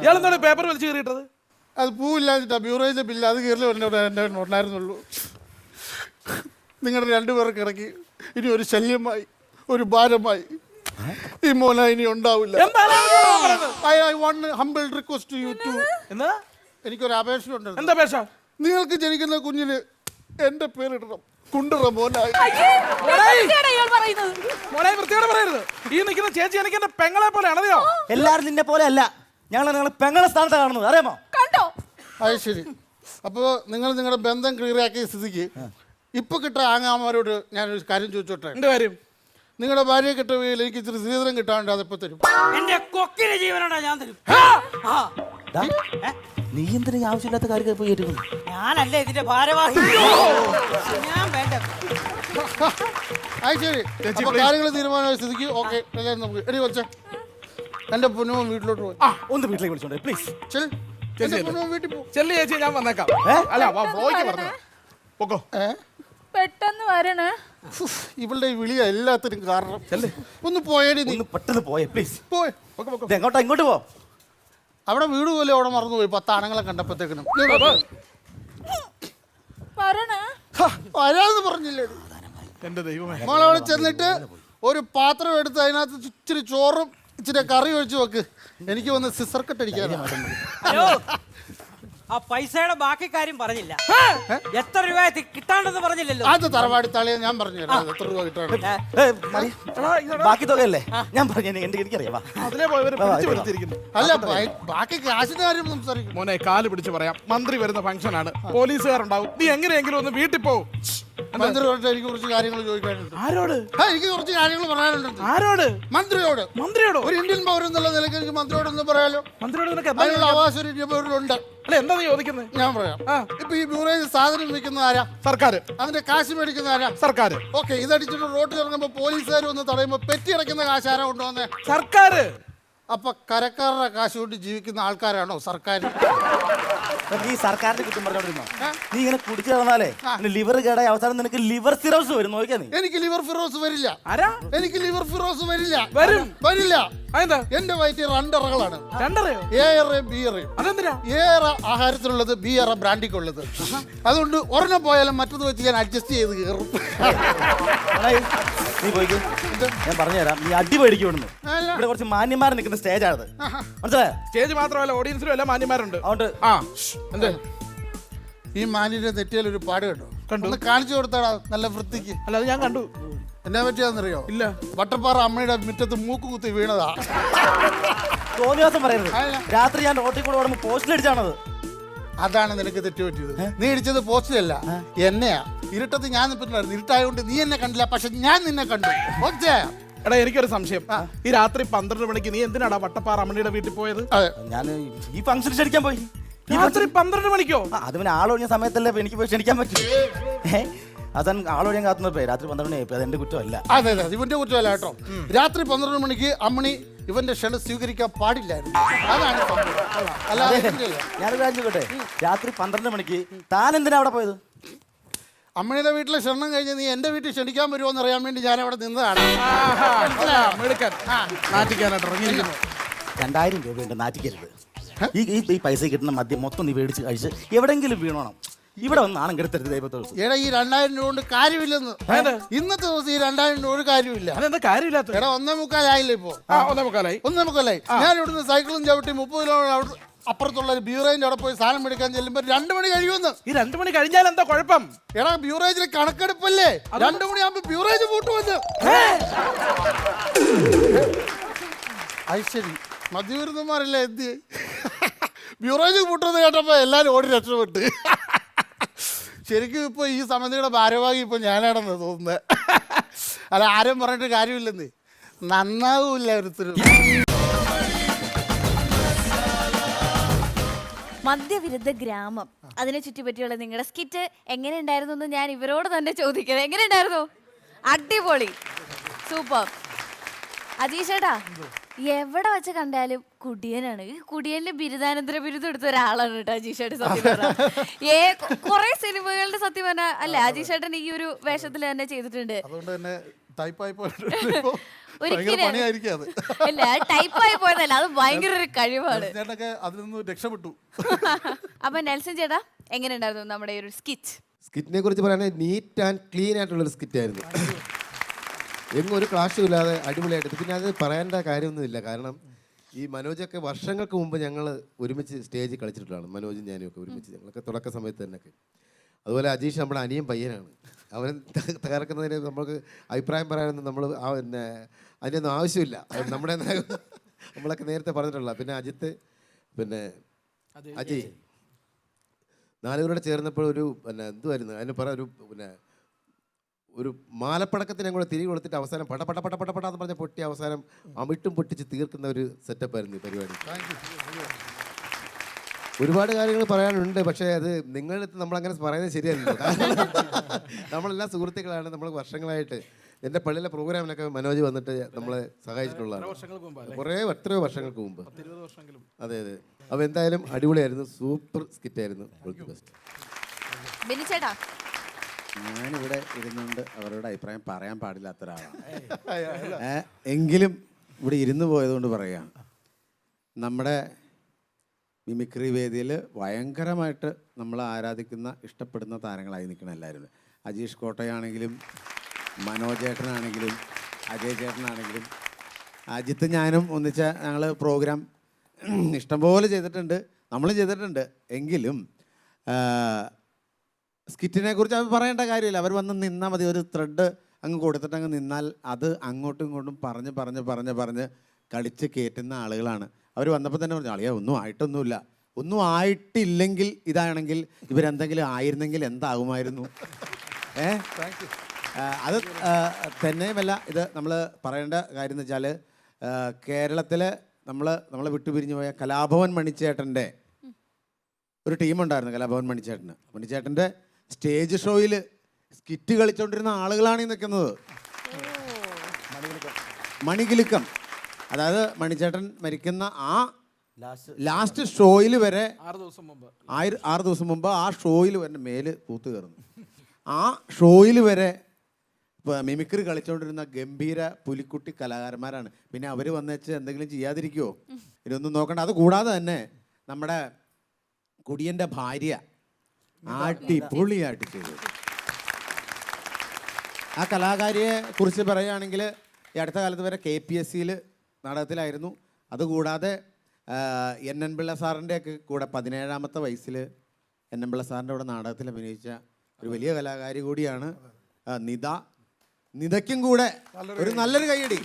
ഇയാളെന്താണ് പേപ്പർ വലിച്ചു കയറിയിട്ടത്? അത് പൂവില്ലാഞ്ഞിട്ടാ, ബ്യൂറോയിലെ ബില്ല് അത് കയറി എൻ്റെ ഉണ്ടായിരുന്നുള്ളൂ. നിങ്ങളുടെ 2 പേർക്ക് ഇറക്കി ഇനി ഒരു ശല്യമായി, ഒരു ഭാരമായി ഈ മോന ഇനി ഉണ്ടാവില്ല. I want humble request to you too. എന്താ? എനിക്കൊരു അപേക്ഷ ഉണ്ട്. എന്താ പേശ? നിങ്ങൾക്ക് ജനിക്കുന്ന കുഞ്ഞിന് എൻ്റെ പേരിടണം, കുണ്ടറ മോനായി. മോനെ വൃത്തിയോടെ പറയരുത്. ഈ നിൽക്കുന്ന ചേച്ചി എനിക്ക് എന്റെ പെങ്ങളെ പോലെ അറിയോ? എല്ലാരും നിന്നെ പോലെ അല്ല, ഞങ്ങൾ പെങ്ങളെ സ്ഥാനത്താണ് കാണുന്നത്, അറിയാമോ? കണ്ടോ? അത് ശരി. അപ്പോൾ നിങ്ങൾ നിങ്ങളുടെ ബന്ധം ക്ലിയറാക്കിയ സ്ഥിതിക്ക് ഇപ്പൊ കിട്ടുന്ന ആങ്ങാമാരോട് ഞാനൊരു കാര്യം ചോദിച്ചോട്ടെ. എന്ത് കാര്യം? നിങ്ങളുടെ ഭാര്യയെ കിട്ടുകയിൽ എനിക്ക് ഇച്ചിരി ശ്രീധരം കിട്ടാണ്ട് അതെപ്പോ തരും? എന്റെ കൊക്കിന് ജീവനോടാ ഞാൻ തരും. നീ എന്തിനാ ആവശ്യമില്ലാത്ത കാര്യം പോയി ഏറ്റു? ഞാനല്ലേ ഇതിന്റെ ഭാരവാഹി. ഞാൻ വേണ്ട. അത് ശരി. അപ്പൊ കാര്യങ്ങൾ തീരുമാനമായ സ്ഥിതിക്ക് ഓക്കെ, എല്ലാവരും നമുക്ക് എടി വെച്ച എന്റെ പൊന്നുമോൻ വീട്ടിലോട്ട് പോയി. ഒന്ന് വീട്ടിലേക്ക് വിളിച്ചോണ്ടേ പ്ലീസ്. എന്റെ പൊന്നുമോൻ വീട്ടിൽ പോ. ചെല്ലി ചേച്ചി, ഞാൻ വന്നേക്കാം. അല്ല ഫ്ലോയ്ക്ക് പറഞ്ഞു പൊക്കോ. പെട്ടെന്ന് വരണേ. ഇവളുടെ ഈ വിളിയ എല്ലാത്തിനും കാരണം. ഒന്ന് പോയേടി നീ, ഒന്ന് പെട്ടെന്ന് പോയേ പ്ലീസ്. പോയി. എങ്ങോട്ടാ? ഇങ്ങോട്ട് പോ. അവിടെ വീട് പോലെ അവിടെ മറന്നുപോയി 10 ആണുങ്ങളെ കണ്ടപ്പോഴത്തേക്കിനും. വരണേ. വരാന്ന് പറഞ്ഞില്ലേ? എന്റെ ദൈവമേ. മോളവിടെ ചെന്നിട്ട് ഒരു പാത്രം എടുത്ത് അതിനകത്ത് ഇച്ചിരി ചോറും ഇച്ചിരി കറി ഒഴിച്ച് വെക്ക്. എനിക്ക് വന്ന് സിസർ കട്ട് അടിക്കാനാണ്. ഹലോ, ആ പൈസയുടെ ബാക്കി കാര്യം പറഞ്ഞില്ല. എത്ര രൂപ കിട്ടാണ്ടെന്ന് പറഞ്ഞില്ലല്ലോ. അത് തറവാടി തളിയെ ഞാൻ പറഞ്ഞു തരാം എത്ര രൂപ കിട്ടാണ്. ബാക്കി തുകയല്ലേ ഞാൻ പറഞ്ഞു, എനിക്കറിയാം. അതിലെ പോയവര് പിടിച്ചു വരുത്തിയിരിക്കുന്നു. അല്ല, ബാക്കി കാശിന്റെ കാര്യം സംസാരിക്കും. മോനെ കാല് പിടിച്ച് പറയാം, മന്ത്രി വരുന്ന ഫംഗ്ഷനാണ്, പോലീസുകാരുണ്ടാവും, നീ എങ്ങനെയെങ്കിലും ഒന്ന് വീട്ടിൽ പോകും. മന്ത്രിയോട് എനിക്ക് കുറച്ച് കാര്യങ്ങൾ ചോദിക്കാനുണ്ട്. ആരോട്? എനിക്ക് കുറച്ച് കാര്യങ്ങൾ പറയാനുണ്ട്. ആരോട്? മന്ത്രിയോട്. മന്ത്രിയോടോ? ഒരു ഇന്ത്യൻ പൗരൻ എന്നുള്ള നിലയ്ക്ക് എനിക്ക് മന്ത്രിയോടൊന്ന് പറയാലോ. മന്ത്രിയോട് നിനക്ക് അതിനുള്ള അവകാശം ഒരു ഇന്ത്യൻ പൗരനുണ്ട്. അല്ല, എന്താ നീ ചോദിക്കുന്നത്? ഞാൻ പറയാം. ഇപ്പൊ ഈ ബ്യൂറോയിൽ സാധനം വിൽക്കുന്ന ആരാ? സർക്കാർ. അതിന്റെ കാശ് മേടിക്കുന്ന ആരാ? സർക്കാർ. ഓക്കെ, ഇതടിച്ചിട്ട് റോട്ടിൽ ഇറങ്ങുമ്പോ പോലീസുകാർ ഒന്ന് തടയുമ്പോ പെറ്റി അടയ്ക്കുന്ന കാശ് ആരാ കൊണ്ടുവന്നേ? സർക്കാർ. അപ്പൊ കരക്കാരുടെ കാശ് കൊണ്ട് ജീവിക്കുന്ന ആൾക്കാരാണോ സർക്കാർ? ഈ സർക്കാരിന്റെ കുറ്റം പറഞ്ഞോണ്ടിരുന്നോ? നീ ഇങ്ങനെ കുടിച്ചു തന്നാലേ ലിവർ കേടായ അവസാനം നിനക്ക് ലിവർ സിറോസ് വരും. നോക്കിയാ നീ. എനിക്ക് ലിവർ ഫിറോസ് വരില്ല. ആരാ? എനിക്ക് ലിവർ ഫിറോസ് വരില്ല. വരില്ല. അതെന്താ? എന്റെ വയറ്റിൽ 2 അറകളാണ്. എയറേയും ബിയറേയും. അതെന്തിനാ? ഏറ ആഹാരത്തിനുള്ളത്, ബിയറ ബ്രാൻഡിക്കുള്ളത്. അതുകൊണ്ട് ഒരെണ്ണം പോയാലും മറ്റത് വെച്ച് ഞാൻ അഡ്ജസ്റ്റ് ചെയ്ത് കയറും. നീ പോയിക്കോ, ഞാൻ പറഞ്ഞുതരാം. നീ അടി പേടിക്കും ഇവിടുന്ന്. ഇവിടെ കുറച്ച് മാന്യന്മാർ നിൽക്കുന്ന സ്റ്റേജാണത്, മനസ്സിലായോ? സ്റ്റേജ് മാത്രമല്ല, ഓഡിയൻസിലും എല്ലാം മാന്യന്മാരുണ്ട്. അതുകൊണ്ട് എന്ത് ഈ മാനിന്റെ നെറ്റിയിൽ ഒരു പാട് കണ്ടു, ഒന്ന് കാണിച്ചു കൊടുത്താടാ നല്ല വൃത്തിക്ക്. അല്ല, അത് ഞാൻ കണ്ടു. എന്നാ പറ്റിയാന്നറിയോ? ഇല്ല. വട്ടപ്പാറ അമ്മയുടെ മുറ്റത്ത് മൂക്ക് കുത്തി വീണതാ. തോന്നിയാസം പറയരുത്. രാത്രി ഞാൻ റോട്ടിൽ കൂടെ ഓടുമ്പോൾ പോസ്റ്റിലടിച്ചാണത്. അതാണ് നിനക്ക് തെറ്റുപറ്റിയത്. നീ ഇടിച്ചത് പോസ്റ്റിലല്ല, എന്നെയാ. ഇരുട്ടത്ത് ഞാൻ നിൽക്കുന്നുണ്ടായിരുന്നു. ഇരുട്ടായതുകൊണ്ട് നീ എന്നെ കണ്ടില്ല, പക്ഷെ ഞാൻ നിന്നെ കണ്ടു. ഓക്കേ? എടാ എനിക്കൊരു സംശയം, ഈ രാത്രി 12 മണിക്ക് നീ എന്തിനാടാ വട്ടപ്പാറ അമ്മണിയുടെ വീട്ടിൽ പോയത്? ഞാൻ ഈ ഫംഗ്ഷൻ ക്ഷണിക്കാൻ പോയി. രാത്രി 12 മണിക്കോ? അത് പിന്നെ ആളൊഴിഞ്ഞ സമയത്തല്ലേ എനിക്ക് പോയി ക്ഷണിക്കാൻ പറ്റും. അതാണ് ആളൊഴിയാൻ കാത്തുന്നപ്പോ രാത്രി 12 മണി. അത് എന്റെ കുറ്റമല്ല. അതെ അതെ, ഇവന്റെ കുറ്റമല്ല കേട്ടോ. രാത്രി 12 മണിക്ക് അമ്മണി ഇവന്റെ ക്ഷണം സ്വീകരിക്കാൻ പാടില്ലായിരുന്നു. അതാണ് സംഭവം. അല്ലാതെ ഞാനൊരു കാര്യം ചോദിക്കട്ടെ, രാത്രി 12 മണിക്ക് താൻ എന്തിനാ അവിടെ പോയത്? അമ്മണിയുടെ വീട്ടിലെ ക്ഷണം കഴിഞ്ഞ് നീ എന്റെ വീട്ടിൽ ക്ഷണിക്കാൻ വരുമോ എന്ന് അറിയാൻ വേണ്ടി ഞാൻ അവിടെ നിന്നതാണ്. 2000 രൂപയുണ്ട്, നാറ്റിക്കരുത്. ഈ പൈസ കിട്ടുന്ന മദ്യം മൊത്തം നീ മേടിച്ച് കഴിച്ച് എവിടെങ്കിലും വീണോണം. ഇവിടെ ഒന്ന് നാണം കെടുത്തരുത് ദൈവത്തോട്. എടാ ഈ 2000 രൂപ കൊണ്ട് കാര്യമില്ലെന്ന്. ഇന്നത്തെ ദിവസം ഈ 2000 രൂപ ഒരു കാര്യമില്ല. അതെന്താ കാര്യമില്ലാത്ത? എടാ 1:45 ഇപ്പോ. 1:45. ഞാൻ ഇവിടുന്ന് സൈക്കിളും ചവിട്ടി 30 കിലോമീറ്റർ അപ്പുറത്തുള്ള ഒരു ബ്യൂറേജിന്റെ അവിടെ പോയി സാധനം മേടിക്കാൻ ചെല്ലുമ്പോ 2 മണി കഴിയുമെന്ന്. ഈ 2 മണി കഴിഞ്ഞാൽ എന്താ കുഴപ്പം? എടാ ബ്യൂറേജിലെ കണക്കെടുപ്പല്ലേ, 2 മണിയാകുമ്പോ ബ്യൂറേജ് പൂട്ടുമെന്ന്. ശരി, മദ്യവിരുദ്ധന്മാരല്ലേ എന്ത്? ബ്യൂറേജ് പൂട്ടുമെന്ന് കേട്ടപ്പോ എല്ലാരും ഓടി രക്ഷപ്പെട്ട്. ശരിക്കും ഇപ്പൊ ഈ സമിതിയുടെ ഭാരവാഹി ഇപ്പൊ ഞാനാണെന്ന് തോന്നുന്നത്. അല്ല, ആരും പറഞ്ഞിട്ട് കാര്യമില്ലെന്ന്. നന്നാവൂല്ല ഒരുത്തരും. മദ്യവിരുദ്ധ ഗ്രാമം, അതിനെ ചുറ്റിപ്പറ്റിയുള്ള നിങ്ങളുടെ സ്കിറ്റ് എങ്ങനെ ഉണ്ടായിരുന്നു എന്ന് ഞാൻ ഇവരോട് തന്നെ ചോദിക്കുന്നത്. എങ്ങനെ ഉണ്ടായിരുന്നു? അടിപൊളി, സൂപ്പർ. അജീഷേട്ടാ, എവിടെ വെച്ച് കണ്ടാലും കുടിയനാണ്. ഈ കുടിയനില് ബിരുദാനന്തര ബിരുദം എടുത്ത ഒരാളാണ് കേട്ടോ അജീഷേട്ടൻ. സത്യം പറഞ്ഞാൽ കുറെ സിനിമകളുടെ സത്യം പറഞ്ഞാൽ അല്ലെ അജീഷേട്ടൻ ഈ ഒരു വേഷത്തിൽ തന്നെ ചെയ്തിട്ടുണ്ട്. അതുകൊണ്ട് തന്നെ ഇല്ല, ടൈപ്പായി പോയതല്ല, അത് ഭയങ്കര ഒരു കഴിവാണ്. അതിൽ നിന്ന് രക്ഷപ്പെട്ടു. അപ്പൊ നെൽസൺ ചേട്ടാ, എങ്ങനെ ഉണ്ടായിരുന്നു നമ്മുടെ ഈ ഒരു സ്കിറ്റ്? സ്കിറ്റിനെ കുറിച്ച് പറയുന്നത് നീറ്റ് ആൻഡ് ക്ലീൻ ആയിട്ടുള്ളൊരു സ്കിറ്റായിരുന്നു. എങ്ങും ഒരു ക്ലാഷും ഇല്ലാതെ അടിപൊളിയായിട്ട്. പിന്നെ അത് പറയേണ്ട കാര്യമൊന്നുമില്ല, കാരണം ഈ മനോജൊക്കെ വർഷങ്ങൾക്ക് മുമ്പ് ഞങ്ങൾ ഒരുമിച്ച് സ്റ്റേജിൽ കളിച്ചിട്ടുള്ളതാണ്. മനോജും ഞാനും ഒക്കെ ഒരുമിച്ച്, ഞങ്ങളൊക്കെ തുടക്ക സമയത്ത് തന്നെയൊക്കെ. അതുപോലെ അജീഷ് നമ്മുടെ അനിയൻ പയ്യനാണ്. അവൻ തകർക്കുന്നതിന് നമുക്ക് അഭിപ്രായം പറയാനൊന്നും നമ്മൾ പിന്നെ അതിനൊന്നും ആവശ്യമില്ല. നമ്മുടെ നമ്മളൊക്കെ നേരത്തെ പറഞ്ഞിട്ടുള്ള. പിന്നെ അജിത്ത്, പിന്നെ അജയ്, 4 പേരോടെ ചേർന്നപ്പോൾ ഒരു പിന്നെ എന്തുമായിരുന്നു അതിന് പറ ഒരു പിന്നെ ഒരു മാലപ്പടക്കത്തിന് കൂടെ തിരികെ കൊടുത്തിട്ട് അവസാനം പടപടന്ന് പറഞ്ഞ പൊട്ടി അവസാനം അമിട്ടും പൊട്ടിച്ച് തീർക്കുന്ന ഒരു സെറ്റപ്പായിരുന്നു ഈ പരിപാടി. ഒരുപാട് കാര്യങ്ങൾ പറയാനുണ്ട്, പക്ഷേ അത് നിങ്ങളടുത്ത് നമ്മളങ്ങനെ പറയുന്നത് ശരിയല്ലല്ലോ. നമ്മളെല്ലാം സുഹൃത്തുക്കളാണ്. നമ്മൾ വർഷങ്ങളായിട്ട് എൻ്റെ പള്ളിയിലെ പ്രോഗ്രാമിനൊക്കെ മനോജ് വന്നിട്ട് നമ്മളെ സഹായിച്ചിട്ടുള്ളതാണ്. എത്രയോ വർഷങ്ങൾക്ക് മുമ്പ്. അതെ അതെ. അപ്പോൾ എന്തായാലും അടിപൊളിയായിരുന്നു, സൂപ്പർ സ്കിറ്റായിരുന്നു. ബിനിച്ചേട്ടാ, ഞാനിവിടെ ഇരുന്നുകൊണ്ട് അവരുടെ അഭിപ്രായം പറയാൻ പാടില്ലാത്ത ഒരാളാണ്. എങ്കിലും ഇവിടെ ഇരുന്ന് പോയതുകൊണ്ട് പറയാം, നമ്മുടെ മിമിക്രി വേദിയിൽ ഭയങ്കരമായിട്ട് നമ്മൾ ആരാധിക്കുന്ന ഇഷ്ടപ്പെടുന്ന താരങ്ങളായി നിൽക്കണം എല്ലാവരും. അജീഷ് കോട്ടയാണെങ്കിലും മനോജേട്ടനാണെങ്കിലും അജയ് ചേട്ടനാണെങ്കിലും അജിത്ത് ഞാനും ഒന്നിച്ച ഞങ്ങൾ പ്രോഗ്രാം ഇഷ്ടംപോലെ ചെയ്തിട്ടുണ്ട്, നമ്മളും ചെയ്തിട്ടുണ്ട്. എങ്കിലും സ്കിറ്റിനെ കുറിച്ച് അവർ പറയേണ്ട കാര്യമില്ല. അവർ വന്ന് നിന്നാൽ മതി, ഒരു ത്രെഡ് അങ്ങ് കൊടുത്തിട്ട് അങ്ങ് നിന്നാൽ അത് അങ്ങോട്ടും ഇങ്ങോട്ടും പറഞ്ഞ് കളിച്ച് കയറ്റുന്ന ആളുകളാണ്. അവർ വന്നപ്പോൾ തന്നെ പറഞ്ഞു, അളിയാ ഒന്നും ആയിട്ടൊന്നുമില്ല. ഒന്നും ആയിട്ടില്ലെങ്കിൽ ഇതാണെങ്കിൽ ഇവരെന്തെങ്കിലും ആയിരുന്നെങ്കിൽ എന്താകുമായിരുന്നു. അത് തന്നെയുമല്ല, ഇത് നമ്മൾ പറയേണ്ട കാര്യം എന്ന് വെച്ചാൽ കേരളത്തിൽ നമ്മളെ വിട്ടുപിരിഞ്ഞു പോയ കലാഭവൻ മണിച്ചേട്ടൻ്റെ ഒരു ടീമുണ്ടായിരുന്നു. കലാഭവൻ മണിച്ചേട്ടൻ്റെ സ്റ്റേജ് ഷോയിൽ സ്കിറ്റ് കളിച്ചുകൊണ്ടിരുന്ന ആളുകളാണ് ഈ നിൽക്കുന്നത്. മണികിലുക്കം, അതായത് മണിച്ചേട്ടൻ മരിക്കുന്ന ആ ലാസ്റ്റ് ഷോയിൽ വരെ 6 ദിവസം മുമ്പ് ആ ഷോയിൽ വരെ മേല് പൂത്ത് കയറുന്നു. ആ ഷോയിൽ വരെ മിമിക്രി കളിച്ചുകൊണ്ടിരുന്ന ഗംഭീര പുലിക്കുട്ടി കലാകാരന്മാരാണ്. പിന്നെ അവർ വന്നേച്ച് എന്തെങ്കിലും ചെയ്യാതിരിക്കുമോ? ഇതൊന്നും നോക്കണ്ട. അത് കൂടാതെ തന്നെ നമ്മുടെ കുടിയൻ്റെ ഭാര്യ അടിപൊളിയായിട്ട് ചെയ്തു. ആ കലാകാരിയെ കുറിച്ച് പറയുകയാണെങ്കിൽ ഈ അടുത്ത കാലത്ത് വരെ KPSCയിൽ നാടകത്തിലായിരുന്നു. അതുകൂടാതെ NN പിള്ള സാറിൻ്റെയൊക്കെ കൂടെ 17ാമത്തെ വയസ്സിൽ NN പിള്ള സാറിൻ്റെ കൂടെ നാടകത്തിൽ അഭിനയിച്ച ഒരു വലിയ കലാകാരി കൂടിയാണ് നിതയ്ക്കും കൂടെ ഒരു നല്ലൊരു കൈയടി.